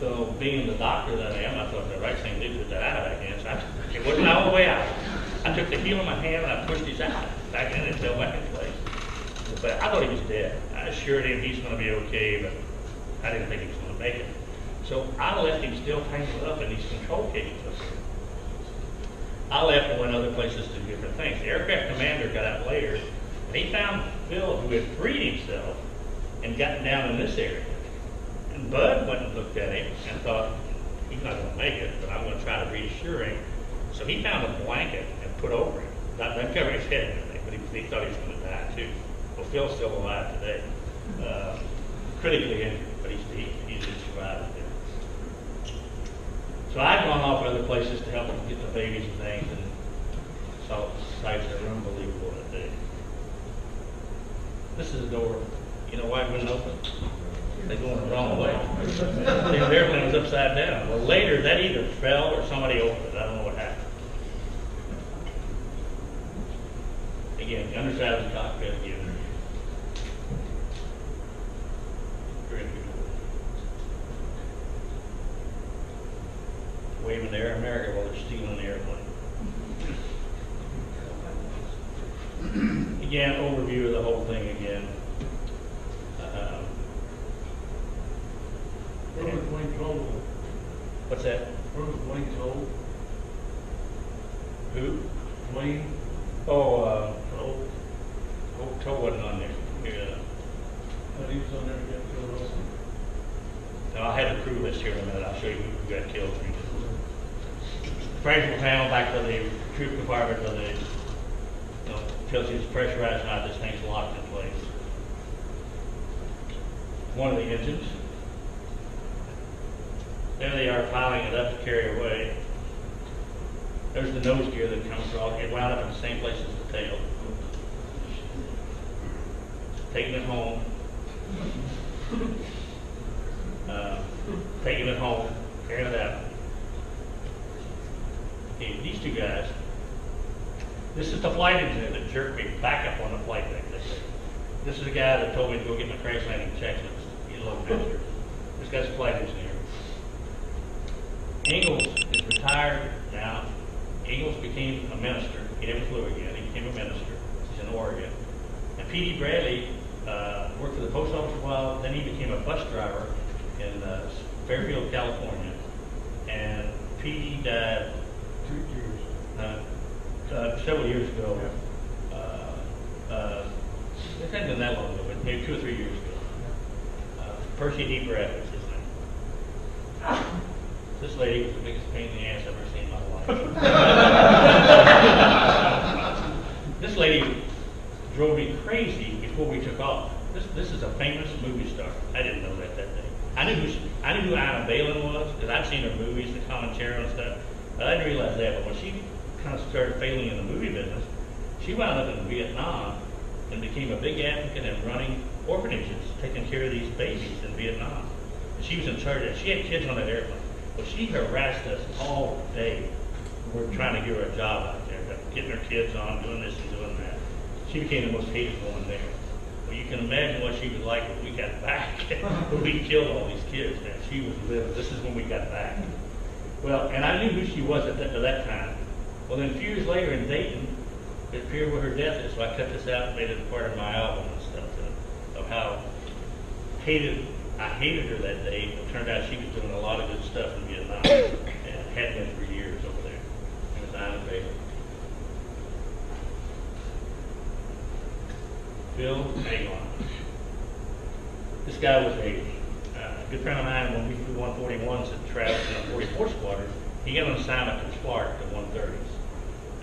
So being the doctor that I am, I thought the right thing to do was put that eye back in. So it wasn't all the way out. I took the heel in my hand and I pushed his eye back in and fell back in place. But I thought he was dead. I assured him he's going to be okay, but I didn't think he was going to make it. So I left him still tangled up in these control cages up here. I left and went other places to do different things. The aircraft commander got out later, and he found Phil, who had freed himself and gotten down in this area. And Bud went and looked at him and thought, he's not going to make it, but I'm going to try to reassure him. So he found a blanket and put over him. Not cover his head and everything, but he thought he was going to die too. Well, Phil's still alive today. Critically injured, but he did survive it. So I'd gone off to other places to help them get the babies and things, and saw sights that were unbelievable that day. This is the door. You know why it wouldn't open? They're going the wrong way. The airplane was upside down. Well, later that either fell or somebody opened it. I don't know what happened. Again, the underside of the cockpit again. Waving to Air America while they're stealing the airplane. Again, overview of the whole thing again. Where was Wayne told? What's that? Where was Wayne told? Who? Wayne Oh, told. Toe wasn't on there. Yeah. But he was on there and got killed also. Now, I have a crew list here in a minute. I'll show you who got killed. Fragile panel back to the troop compartment of the, tells you it's pressurized now, this thing's locked in place. One of the engines. There they are piling it up to carry away. There's the nose gear that comes across. It wound up in the same place as the tail. Taking it home. Taking it home, carrying it out. Okay, these two guys, this is the flight engineer that jerked me back up on the flight deck. This is the guy that told me to go get my crash landing checklist. He's a little bit. This guy's a flight engineer. Ingalls is retired now. Ingalls became a minister. He never flew again. He became a minister. He's in Oregon. And P.D. Bradley worked for the post office for a while. Then he became a bus driver in Fairfield, California. And P.D. died 2 years. several years ago. It hadn't been that long ago, but maybe 2 or 3 years ago. Percy D. Bradley was his name. This lady was the biggest pain in the ass I've ever seen in my life. This lady drove me crazy before we took off. This is a famous movie star. I didn't know that day. I knew who Anna Balin was because I've seen her movies, the Comanchero and stuff. But I didn't realize that. But when she kind of started failing in the movie business, she wound up in Vietnam and became a big advocate in running orphanages, taking care of these babies in Vietnam. And she was in charge of that. She had kids on that airplane. Well, she harassed us all day. We're trying to give her a job out there, getting her kids on, doing this and doing that. She became the most hated woman there. Well, you can imagine what she was like when we got back. When we killed all these kids, man. She was livid. This is when we got back. Well, and I knew who she was at that time. Well, then a few years later in Dayton, it appeared where her death is, so I cut this out and made it part of my album and stuff of how I hated her that day. It turned out she was doing a lot of good stuff in Vietnam and had been for years over there. It was Anna Bailey. Phil Agon. This guy was a good friend of mine when we flew 141s at Travis in the 44th Squadron. He got an assignment to Clark, the 130s.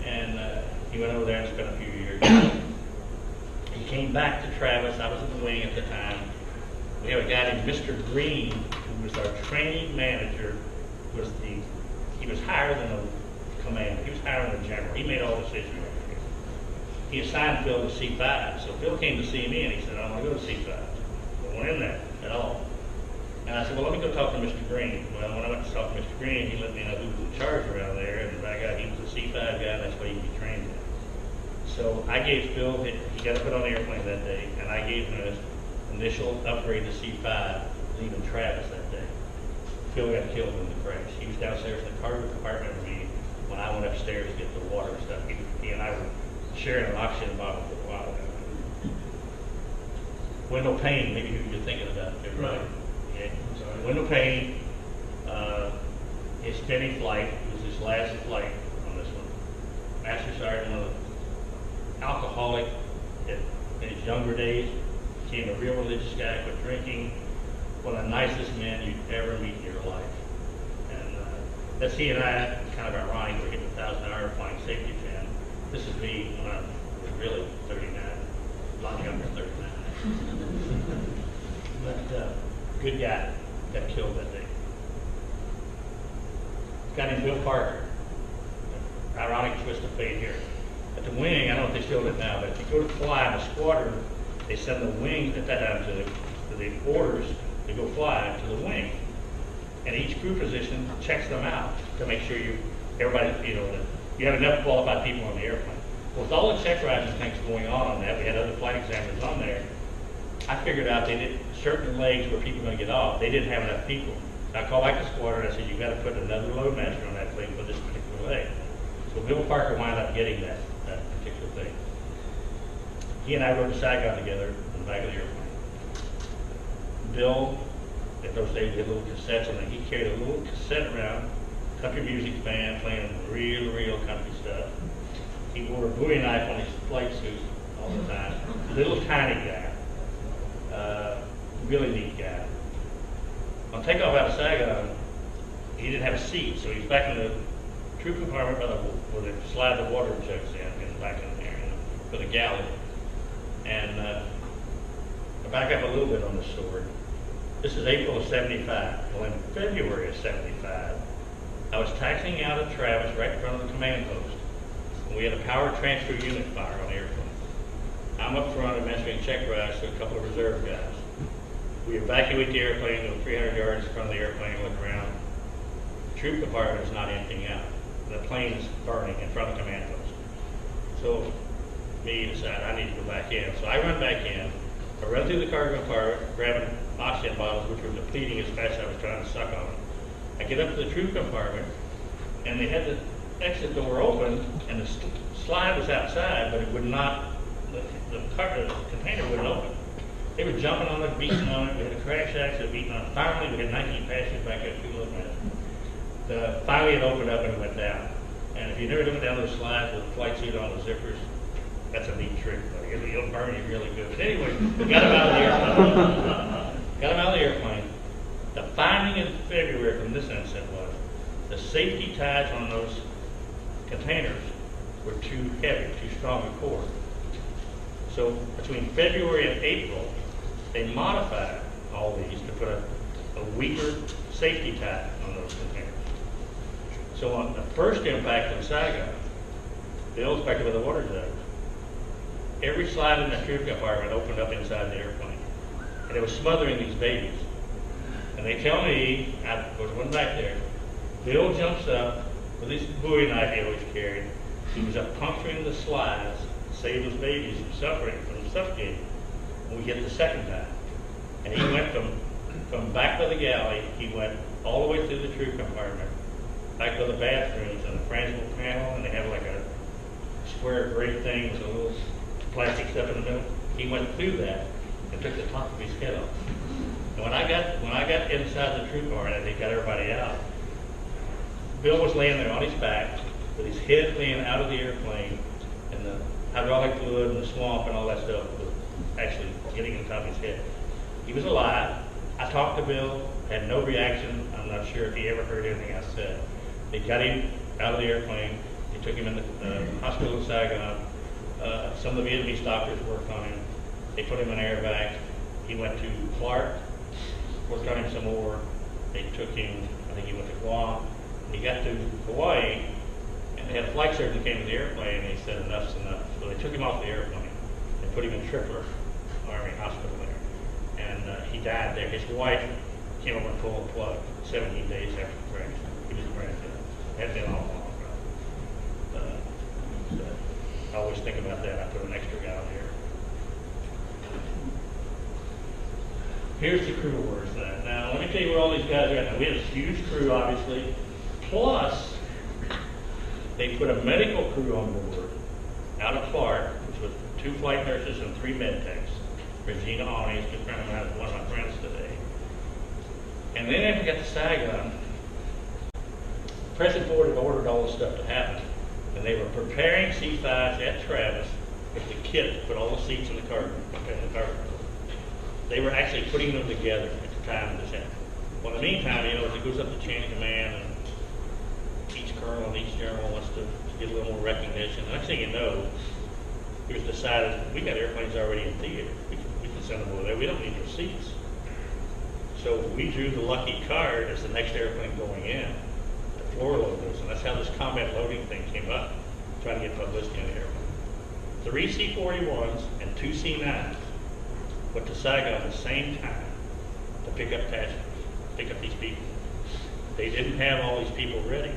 And he went over there and spent a few years. He came back to Travis. I was in the wing at the time. We have a guy named Mr. Green, who was our training manager. He was higher than the commander. He was higher than the general. He made all the decisions. He assigned Phil to C5. So Phil came to see me and he said, I want to go to C5. I went in there at all. And I said, well, let me go talk to Mr. Green. Well, when I went to talk to Mr. Green, he let me know who was in charge around there. And by God, he was a C5 guy, and that's what he'd be trained in. So I gave Phil, he got to put on the airplane that day, and I gave him his initial upgrade to C5, leaving Travis that day. Phil got killed in the crash. He was downstairs in the cargo compartment with me, when I went upstairs to get the water and stuff, he and I were sharing an oxygen bottle for a while. Window pane, maybe you're thinking about there. Right. Yeah. I'm sorry. Window pane, his steady flight, it was his last flight on this one. Master Sergeant, one of the alcoholic in his younger days, became a real religious guy, quit drinking, one of the nicest men you'd ever meet in your life. And that's he and I, kind of ironic, we're getting 1,000-hour flying safety fan. This is me when I was really 39, a lot younger than 39. But good guy, got killed that day. A guy named Bill Parker. Ironic twist of fate here. At the wing, I don't know if they still do it now, but if you go to fly in a squadron, they send the wings at that time to the orders to go fly to the wing. And each crew position checks them out to make sure everybody, that you have enough qualified people on the airplane. Well, with all the check rides and things going on that, we had other flight examiners on there. I figured out they did certain legs where people were going to get off. They didn't have enough people. So I called back the squadron. I said, "You got to put another loadmaster on that plane for this particular leg." So Bill Parker wound up getting that particular thing. He and I rode to Saigon together in the back of the airplane. Bill, in those days, we had little cassettes on it. He carried a little cassette around, country music band, playing real country stuff. He wore a Bowie knife on his flight suit all the time. Little tiny guy. Really neat guy. On takeoff out of Saigon, he didn't have a seat, so he was back in the troop compartment where they slide the water jugs in back in there, for the galley. And I'll back up a little bit on this story. This is April of 75. Well, in February of 75, I was taxiing out of Travis right in front of the command post. And we had a power transfer unit fire on the airplane. I'm up front administering check rides to a couple of reserve guys. We evacuate the airplane, go 300 yards in front of the airplane, look around. The troop compartment is not emptying out. The plane is burning in front of the command post. So me decide I need to go back in. So I run back in. I run through the cargo compartment, grabbing oxygen bottles, which were depleting as fast as I was trying to suck on them. I get up to the troop compartment, and they had the exit door open, and the slide was outside, but it would not, the container wouldn't open. They were jumping on it, beating on it. We had a crash accident, beating on it. Finally, we had 19 passengers back up 2 kilometers. Finally, it opened up and it went down. And if you've never went down those slides with a flight suit on the zippers, that's a neat trick. It'll burn you really good. But anyway, we got them out of the airplane. Got them out of the airplane. The finding in February from this incident was the safety ties on those containers were too heavy, too strong a cord. So between February and April, they modified all these to put a weaker safety tie on those containers. So on the first impact in Saigon, the inspector with the water jug, every slide in the troop compartment opened up inside the airplane, and it was smothering these babies. And they tell me, there was one back there, Bill jumps up with his Bowie knife he always carried. He was up puncturing the slides to save those babies from suffering, from suffocating. And we hit the second time. And he went from back to the galley, he went all the way through the troop compartment, back to the bathrooms and the frangible panel, and they have like a square gray thing with a little plastic stuff in the middle. He went through that and took the top of his head off. And when I got inside the troop compartment, they got everybody out. Bill was laying there on his back with his head laying out of the airplane, and the hydraulic fluid and the swamp and all that stuff was actually getting on top of his head. He was alive. I talked to Bill, had no reaction. I'm not sure if he ever heard anything I said. They got him out of the airplane. They took him in the hospital in Saigon. Some of the Vietnamese doctors worked on him. They put him in airbags. He went to Clark, worked on him some more. They took him, I think he went to Guam. He got to Hawaii, and they had a flight surgeon came to the airplane, and he said, enough's enough. So they took him off the airplane and put him in Tripler Army Hospital there. And he died there. His wife came up and pulled the plug 17 days after the crash. He was a grandkid. Had been all along. I always think about that. I put an extra guy on here. Here's the crew orders then. Now, let me tell you where all these guys are at. Now, we had a huge crew, obviously. Plus, They put a medical crew on board out of Clark, which was 2 flight nurses and 3 med techs. Regina Awney, a good friend of mine, one of my friends today. And then after we got to Saigon, President Ford had ordered all this stuff to happen, and they were preparing C5s at Travis with the kit to put all the seats in the cargo. They were actually putting them together at the time of this happened. Well, in the meantime, you know, as it goes up the chain of command, and each colonel and each general wants to get a little more recognition. The next thing you know, it was decided we got airplanes already in theater. We can send them over there. We don't need their seats. So we drew the lucky card as the next airplane going in, the floor loaders, and that's how this combat loading thing came up, trying to get publicity on the airplane. 3 C-41s and 2 C-9s went to Saigon at the same time to pick up passengers, pick up these people. They didn't have all these people ready.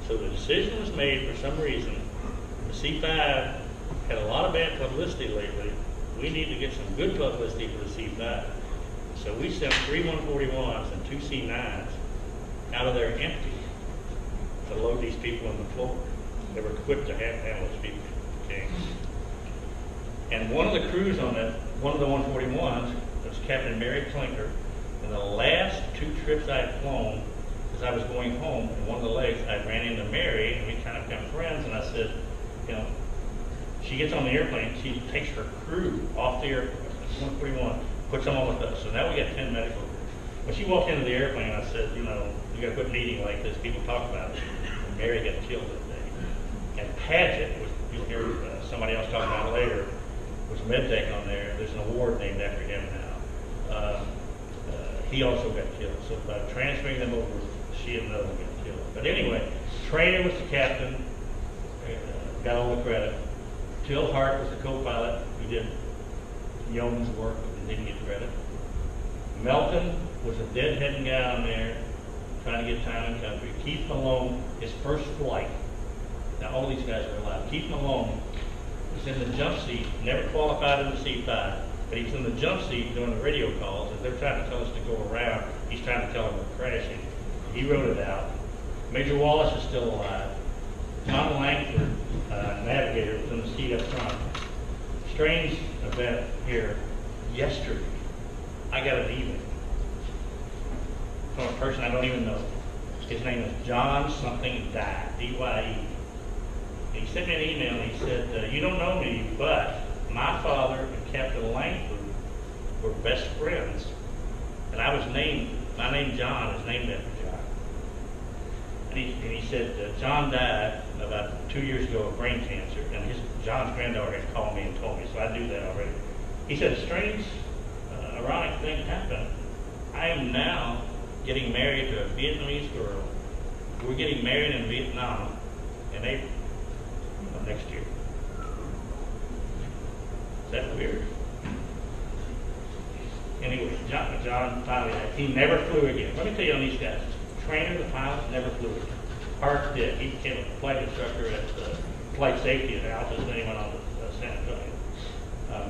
So the decision was made for some reason. The C-5 had a lot of bad publicity lately. We need to get some good publicity for the C-5. So we sent 3 141s and 2 C-9s out of there empty to load these people on the floor. They were equipped to handle these people. Okay. And one of the crews on that, one of the 141s, was Captain Mary Klinker. And the last 2 trips I had flown, as I was going home, in one of the legs, I ran into Mary, and we kind of became friends. And I said, you know, she gets on the airplane, she takes her crew off the airplane, 141, puts them on with us. So now we got 10 medical crews. When she walked into the airplane, I said, you know, you got to quit meeting like this. People talk about it. And Mary got killed that day. And Paget, which you'll hear somebody else talk about later, was a med tech on there. There's an award named after him now. He also got killed. So by transferring them over, she and another one got killed. But anyway, Trainer was the captain, got all the credit. Till Hart was the co-pilot who did yeoman's work and didn't get credit. Melton was a deadheading guy on there trying to get time in country. Keith Malone, his first flight. Now all these guys are alive. Keith Malone was in the jump seat, never qualified in the C5, but he was in the jump seat doing the radio calls. As they're trying to tell us to go around, he's trying to tell them we're crashing. He wrote it out. Major Wallace is still alive. Tom Langford, navigator, was in the seat up front. Strange event here. Yesterday, I got an email from a person I don't even know. His name is John something Dye, D-Y-E. He sent me an email and he said, you don't know me, but my father and Captain Langford were best friends. And I was named, my name John is named after John. And he said, John died about 2 years ago of brain cancer, and John's granddaughter had called me and told me, so I knew that already. He said, a strange, ironic thing happened. I am now getting married to a Vietnamese girl. We're getting married in Vietnam in April of next year. Is that weird? Anyway, John finally, he never flew again. Let me tell you on these guys. Trainer, the pilot, never flew again. Hart did. He became a flight instructor at flight safety analysis, then he went on to San Antonio.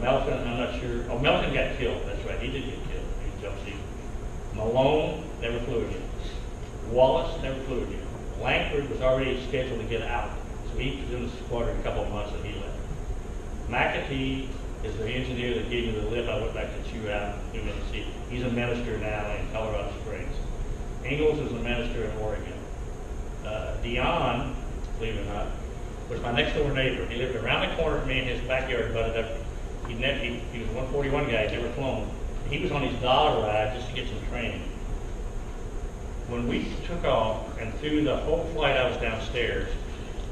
Melton, I'm not sure. Oh, Melton got killed. That's right. He did get killed. He jumped seat. Malone never flew again. Wallace never flew again. Langford was already scheduled to get out, so he was in the squadron a couple of months and he left. McAtee is the engineer that gave me the lift. I went back to chew out New Tennessee. He's a minister now in Colorado Springs. Ingalls is a minister in Oregon. Dion, believe it or not, was my next door neighbor. He lived around the corner from me in his backyard, butted up. He was a 141 guy, he'd never flown. He was on his dollar ride just to get some training. When we took off, and through the whole flight I was downstairs,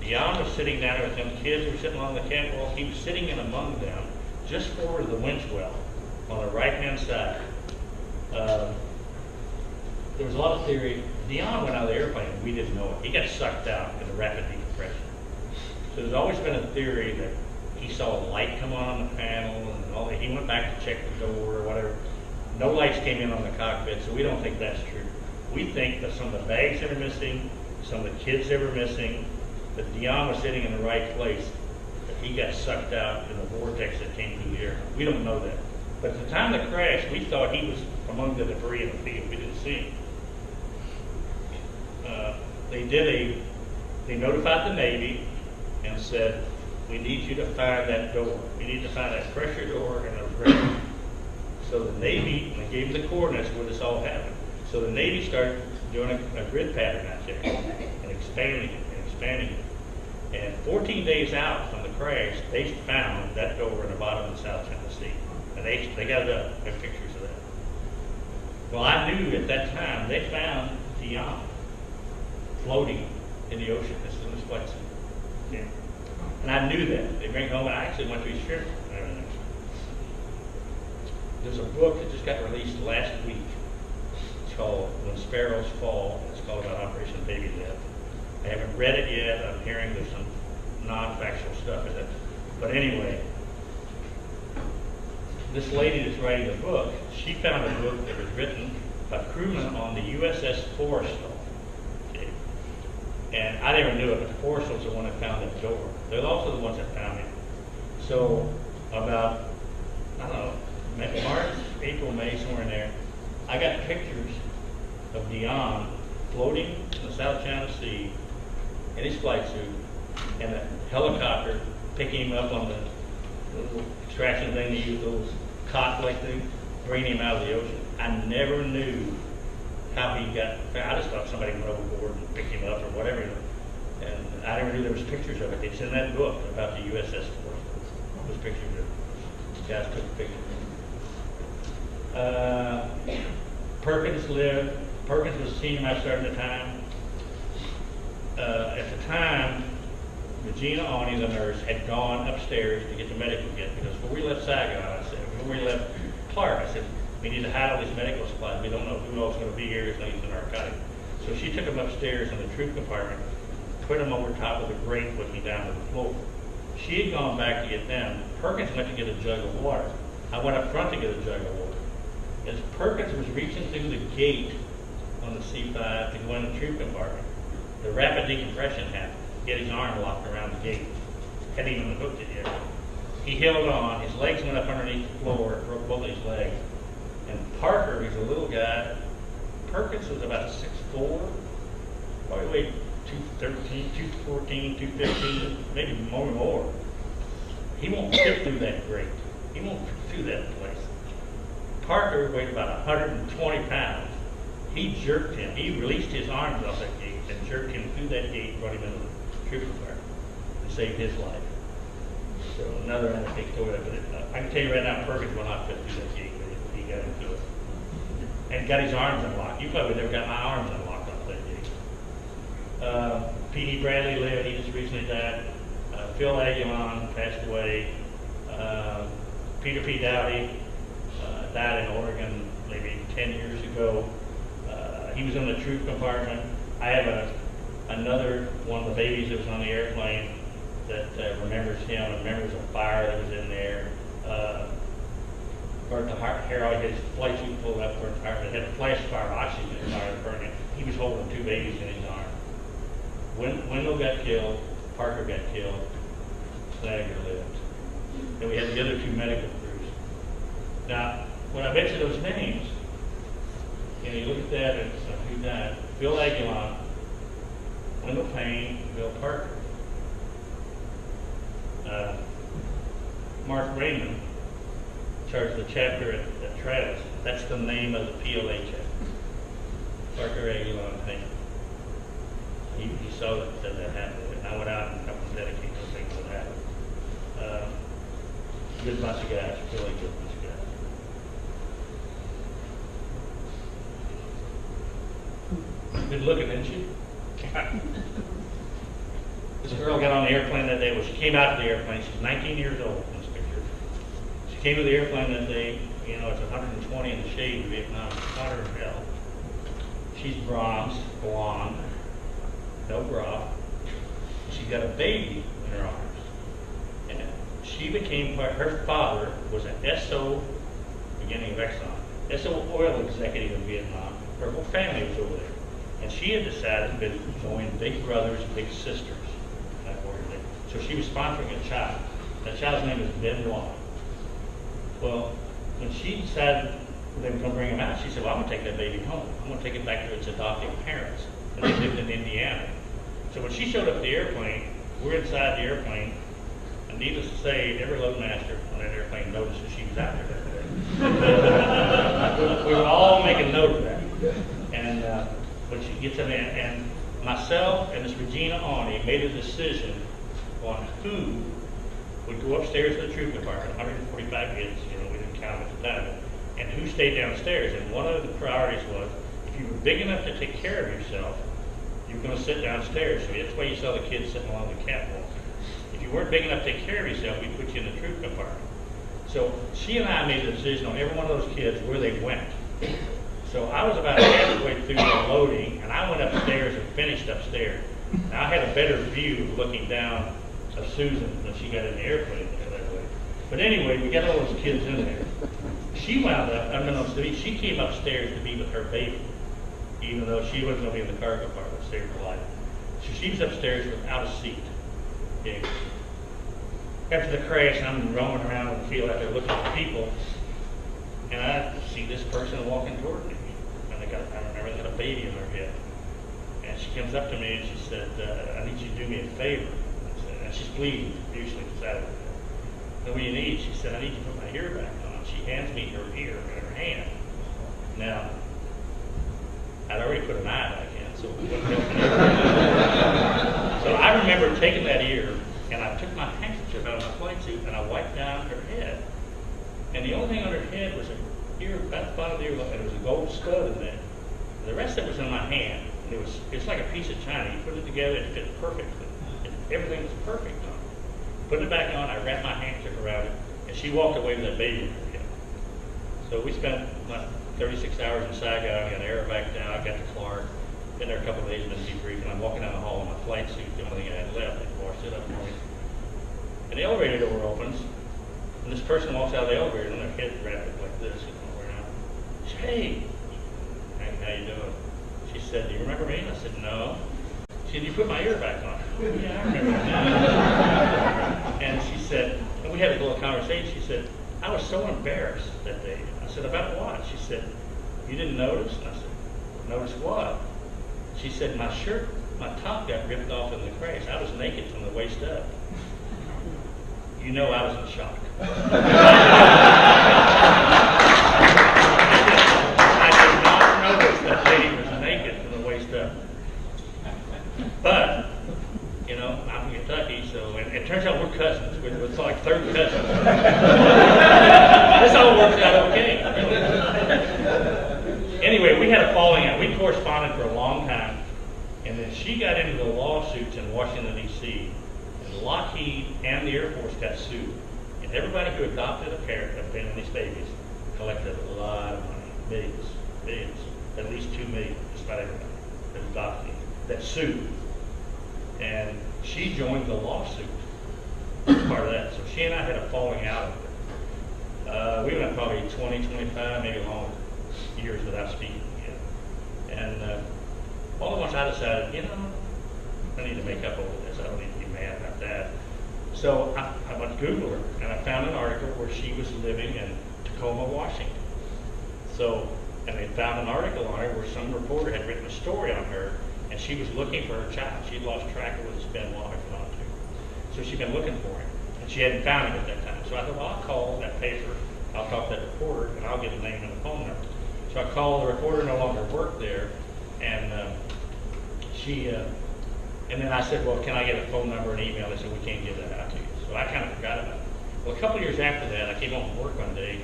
Dion was sitting down there with them kids who were sitting along the catwalk. He was sitting in among them, just forward of the winch well, on the right-hand side. There was a lot of theory. Dion went out of the airplane, we didn't know it. He got sucked out in the rapid decompression. So there's always been a theory that he saw a light come on the panel and all that. He went back to check the door or whatever. No lights came in on the cockpit, so we don't think that's true. We think that some of the bags that are missing, some of the kids that were missing, that Dion was sitting in the right place, that he got sucked out in the vortex that came through the air. We don't know that. But at the time of the crash, we thought he was among the debris in the field. We didn't see him. They did they notified the Navy and said, we need you to find that door. We need to find that pressure door and those rails. So the Navy, they gave the coordinates where this all happened. So the Navy started doing a grid pattern out there and expanding it and expanding it. And 14 days out from the crash, they found that door in the bottom of the South China Sea. And they got it up, got pictures of that. Well, I knew at that time they found Dion floating in the ocean. This is flight suit. Yeah. And I knew that. They bring it home, and I actually went to his ship and everything. There's a book that just got released last week. It's called When Sparrows Fall. It's called about Operation Babylift. I haven't read it yet. I'm hearing there's some non-factual stuff in it. But anyway, this lady that's writing the book, she found a book that was written by crewmen on the USS Forrestal. Okay. And I never knew it, but the Forrestal's the one that found that door. They're also the ones that found it. So about, I don't know, March, April, May, somewhere in there, I got pictures of Dion floating in the South China Sea in his flight suit, and a helicopter picking him up on the little extraction thing they use, those cot-like things, bringing him out of the ocean. I never knew how he got. I just thought somebody went overboard and picked him up or whatever. And I never knew there was pictures of it. It's in that book about the USS Forrestal. Those pictures of the guys took a picture. Perkins lived. Perkins was a senior master at the time. At the time, Regina Awney, the nurse, had gone upstairs to get the medical kit because before we left Saigon, I said, before we left Clark, I said, we need to hide all these medical supplies. We don't know who else is going to be here. It's not even narcotic. So she took them upstairs in the troop compartment, put them over top of the grate looking down to the floor. She had gone back to get them. Perkins went to get a jug of water. I went up front to get a jug of water. As Perkins was reaching through the gate on the C5 to go in the troop compartment, the rapid decompression happened. He had his arm locked around the gate. Hadn't even hooked it yet. He held on. His legs went up underneath the floor, broke both his legs. And Parker, he's a little guy. Perkins was about 6'4", probably weighed 213, 214, 215, maybe more. He won't fit through that grate. He won't fit through that place. Parker weighed about 120 pounds. He jerked him. He released his arms off that gate and jerked him through that gate and brought him into the troop compartment and saved his life. So another anecdote story, but I can tell you right now, Perkins will not fit through that gate. He got into it and got his arms unlocked. You probably never got my arms unlocked off that gate. P.D. Bradley lived. He just recently died. Phil Aguilon passed away. Peter P. Dowdy died in Oregon maybe 10 years ago. He was in the troop compartment. I have another one of the babies that was on the airplane that remembers him and remembers a fire that was in there. Burnt the hair out, his flight suit pulled up, burnt the fire. It had a flash fire, oxygen fire burning. He was holding two babies in his arm. Wendell got killed, Parker got killed, Flanagan lived. Then we had the other two medical crews. Now, when I mention those names, you look at that and who died. Bill Aguilon, Wendell Payne, Bill Parker. Mark Raymond charged the chapter at Travis. That's the name of the PLA chapter. Parker Aguilon Payne. He saw that happened. And I went out and helped him dedicate those things to that. Good bunch of guys, really good bunch of guys. Good looking, isn't she? This girl got on the airplane that day. Well, she came out of the airplane. She's 19 years old in this picture. She came to the airplane that day. You know, it's 120 in the shade in Vietnam. It's hotter than hell. She's bronze, blonde, no bra. She's got a baby in her arms. And she became her father was an SO, beginning of Exxon, SO oil executive in Vietnam. Her whole family was over there. And she had decided to join Big Brothers, Big Sisters. So she was sponsoring a child. That child's name is Benoit. Well, when she decided they were going to bring him out, she said, well, I'm going to take that baby home. I'm going to take it back to its adoptive parents. And they lived in Indiana. So when she showed up at the airplane, we're inside the airplane, and needless to say, every loadmaster on that airplane noticed that she was out there that day. We were all making note of that. And when she gets in there, and myself and this Regina Awney made a decision on who would go upstairs to the troop department, 145 kids, we didn't count them at the time, and who stayed downstairs. And one of the priorities was, if you were big enough to take care of yourself, you were going to sit downstairs. So that's why you saw the kids sitting along the catwalk. If you weren't big enough to take care of yourself, we put you in the troop department. So she and I made a decision on every one of those kids where they went. So I was about halfway through the loading, and I went upstairs and finished upstairs. Now, I had a better view looking down of Susan when she got in the airplane that way. But anyway, we got all those kids in there. She wound up, unbeknownst to me, she came upstairs to be with her baby, even though she wasn't going to be in the cargo compartment, saved her life. So she was upstairs without a seat. Okay. After the crash, I'm roaming around in the field out there looking at people, and I see this person walking toward me. And I remember they had a baby in their head. And she comes up to me and she said, I need you to do me a favor. And she's bleeding profusely inside of her head. And what do you need? She said, I need you to put my ear back on. She hands me her ear in her hand. Now, I'd already put an eye back in, so it wouldn't help me. So I remember taking that ear, and I took my handkerchief out of my flight suit, and I wiped down her head. And the only thing on her head was an ear, about the bottom of the ear, and there was a gold stud in there. The rest of it was in my hand. And it's like a piece of china. You put it together, it fit perfectly. Everything was perfect on it. Put it back on, I wrapped my handkerchief around it, and she walked away with that baby in her head. So we spent 36 hours in Saigon, got an air back down, I got to Clark, been there a couple of days, been debriefed, and I'm walking down the hall in my flight suit, the only thing I had left, they washed it up for me. And the elevator door opens, and this person walks out of the elevator, and their head wrapped like this, around. She said, hey, how you doing? She said, do you remember me? I said, no. She said, you put my ear back on. Yeah, I remember that. And she said, and we had a little conversation. She said, I was so embarrassed that day. I said, about what? She said, you didn't notice? And I said, notice what? She said, my shirt, my top got ripped off in the crash. I was naked from the waist up. You know I was in shock. I did not notice that lady was naked from the waist up. But, I'm from Kentucky, so it turns out we're cousins. We're like third cousins. This all works out okay. Anyway, we had a falling out. We corresponded for a long time, and then she got into the lawsuits in Washington, D.C., and Lockheed and the Air Force got sued. And everybody who adopted a parent of these babies collected a lot of money, millions, at least $2 million, just about everybody that adopted that sued. And she joined the lawsuit as part of that. So she and I had a falling out of it. We went probably 20, 25, maybe longer years without speaking again. And all at once I decided, I need to make up over this. I don't need to be mad about that. So I went to Google her, and I found an article where she was living in Tacoma, Washington. And they found an article on her where some reporter had written a story on her, and she was looking for her child. She'd lost track of where it's been while I'd gone to. So she'd been looking for him, and she hadn't found him at that time. So I thought, well, I'll call that paper, I'll talk to that reporter, and I'll get the name and the phone number. So I called, the reporter no longer worked there, and and then I said, well, can I get a phone number and email? They said, we can't give that out to you. So I kind of forgot about it. Well, a couple of years after that, I came home from work one day,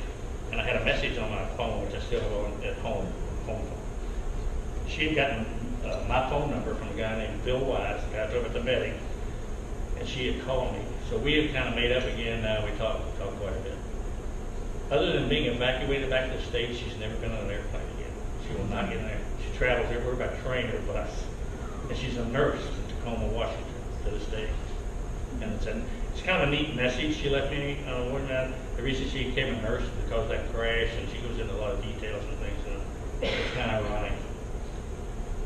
and I had a message on my phone, which I still have at home, home phone. She had gotten my phone number from a guy named Bill Wise, the guy I drove at the wedding, and she had called me. So we had kind of made up again. Now we talk quite a bit. Other than being evacuated back to the States, she's never been on an airplane again. She will not get in there. She travels everywhere by train or bus. And she's a nurse in Tacoma, Washington, to this day. And it's kind of a neat message she left me. The reason she became a nurse is because of that crash, and she goes into a lot of details and things. So it's kind of ironic.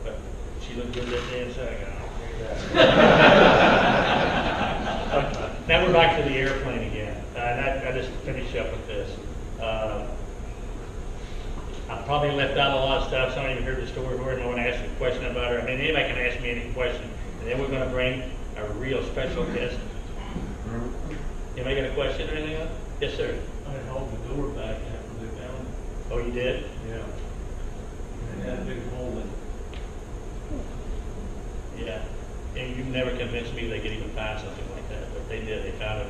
But she looked good that day in Saigon. Now we're back to the airplane again. I just finish up with this. I probably left out a lot of stuff. Some of you heard the story where I want to ask a question about her. I mean, anybody can ask me any question. And then we're gonna bring a real special guest. Anybody got a question or anything else? Yes, sir. I hauled the door back after they found it. Oh, you did? Yeah. And it had a big hole in it. Yeah. And you've never convinced me they could even find something like that, but they did. They found it.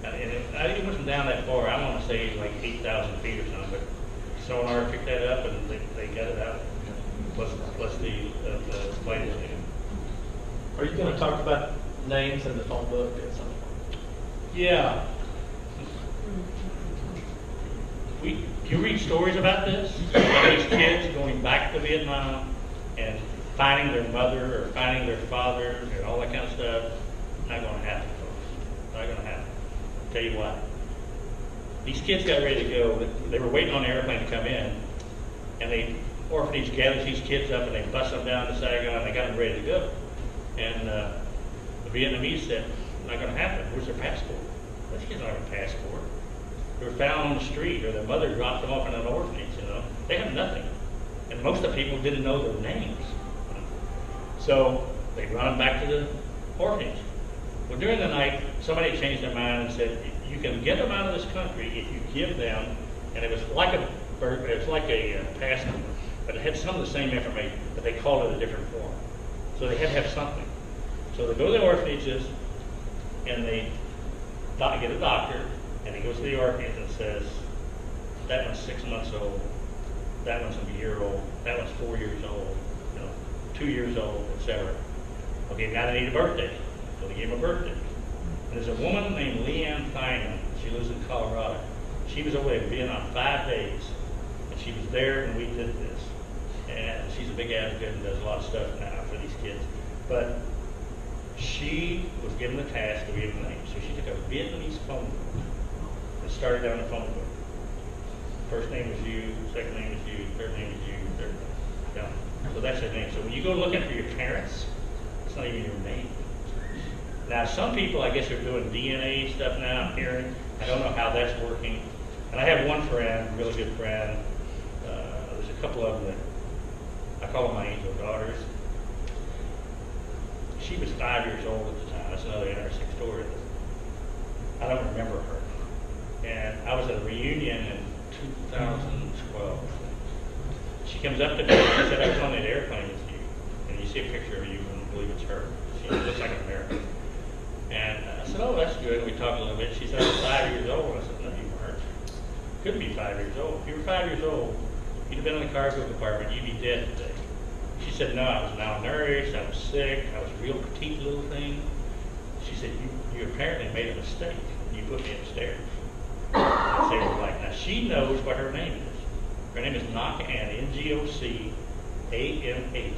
And it wasn't down that far. I want to say like 8,000 feet or something, but sonar picked that up and they got it out. Plus the latest thing. Are you going to talk about names in the phone book at some point? Yeah. You read stories about this, about these kids going back to Vietnam and finding their mother or finding their father and all that kind of stuff. Not going to happen, folks. Not going to happen. I'll tell you why. These kids got ready to go. They were waiting on the airplane to come in, and the orphanage gathers these kids up and they bust them down to Saigon and they got them ready to go. And the Vietnamese said, not going to happen. Where's their passport? Those kids don't have a passport. They were found on the street, or their mother dropped them off in an orphanage, you know. They have nothing. And most of the people didn't know their names. So they run them back to the orphanage. Well, during the night, somebody changed their mind and said, you can get them out of this country if you give them, and it was like a passport, but it had some of the same information, but they called it a different form. So they had to have something. So they go to the orphanages, and they get a doctor, and he goes to the orphanage and says, that one's 6 months old, that one's a year old, that one's 4 years old, 2 years old, etc. Okay, now they need a birthday. So they gave him a birthday. And there's a woman named Leanne Feynman. She lives in Colorado. She was away in Vietnam 5 days, and she was there when we did this. And she's a big advocate and does a lot of stuff now for these kids. But she was given the task to give them names. So she took a Vietnamese phone book and started down the phone book. First name is you, second name is you, third name is you, third name. Yeah. So that's their name. So when you go looking for your parents, it's not even your name. Now some people, I guess, are doing DNA stuff now, I'm hearing. I don't know how that's working. And I have one friend, a really good friend. There's a couple of them that I call them my angel daughters. She was 5 years old at the time. That's another interesting story. I don't remember her. And I was at a reunion in 2012. She comes up to me and she said, I was on that airplane with you. And you see a picture of you and believe it's her. She looks like an American. And I said, oh, that's good. And we talked a little bit. She said, I was 5 years old. I said, no, you weren't. Couldn't be 5 years old. If you were 5 years old, you'd have been in the cargo compartment. You'd be dead today. She said, no, I was malnourished. I was sick. I was a real petite little thing. She said, you apparently made a mistake. You put me upstairs. I said, like, now she knows what her name is. Her name is Ngocamh, Ngocamh.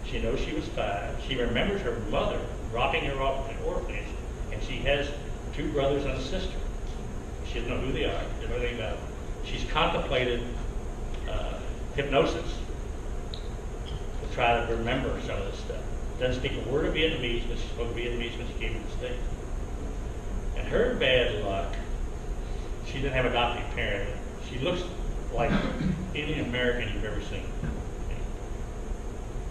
She knows she was 5. She remembers her mother dropping her off at an orphanage, and she has 2 brothers and a sister. She doesn't know who they are. She doesn't know anything about them. She's contemplated hypnosis to try to remember some of this stuff. Doesn't speak a word of Vietnamese, but she spoke Vietnamese when she came to the States. And her bad luck, she didn't have a adoptive parent. She looks like any American you've ever seen.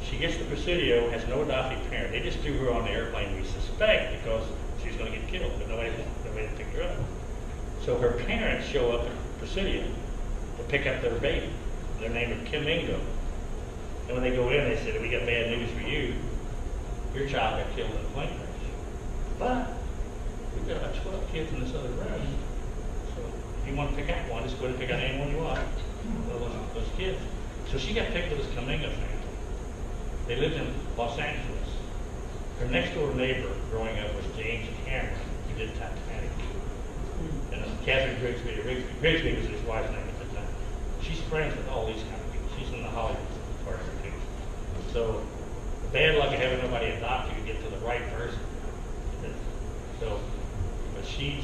She gets to Presidio, has no adoptive parent. They just threw her on the airplane, we suspect, because she's going to get killed, but nobody picked her up. So her parents show up at Presidio to pick up their baby. They're named Kim Ingo. And when they go in, they said, we got bad news for you. Your child got killed in a plane crash. But we've got about 12 kids in this other room. So if you want to pick out one, just go ahead and pick out any one you want. Those kids. So she got picked with this Kaminga family. They lived in Los Angeles. Her next door neighbor growing up was James Cameron, who did Titanic. And Catherine Grigsby was his wife's name at the time. She's friends with all these kind of people. She's in the Hollywood part of it too. So the bad luck of having nobody adopt you to get to the right person. So, but she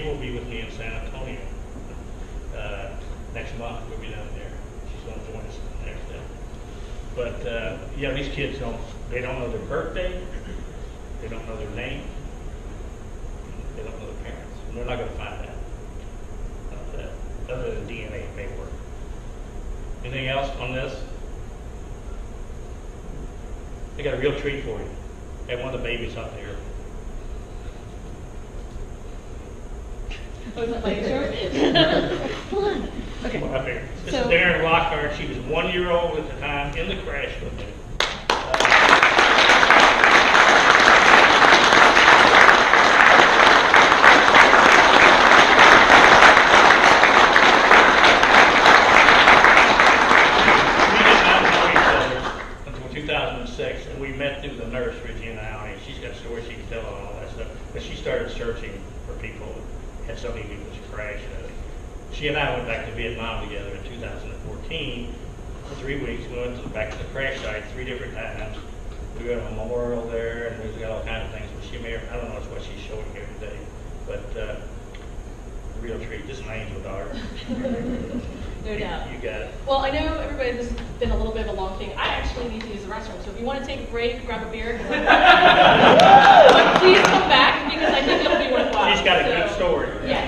will be with me in San Antonio next month. We'll be down there. She's going to join us the next day. But yeah, these kids don't know their birthday. They don't know their name. They don't know their parents. And they're not going to find that. Other than DNA paperwork. Anything else on this? I got a real treat for you. Have one of the babies up there. Was that like sure? Come on. Okay. Come on up here. This So- is Darren Lockhart. She was 1 year old at the time in the crash with me. We did not know each other until 2006, and we met through the nurse, Regina Downey. She's got stories she can tell on all that stuff. But she started searching for people that had something to do with this crash. She and I went back to Vietnam together in 2014 for 3 weeks. We went back to the crash site 3 different times. We got a memorial there, and we've got all kinds of things. But she may, I don't know what she's showing here today, but a real treat. Just an angel daughter. No doubt. You got it. Well, I know everybody, this has been a little bit of a long thing. I actually need to use the restroom, so if you want to take a break, grab a beer, but please come back because I think it'll be worthwhile. She's got a good So, story. Yes.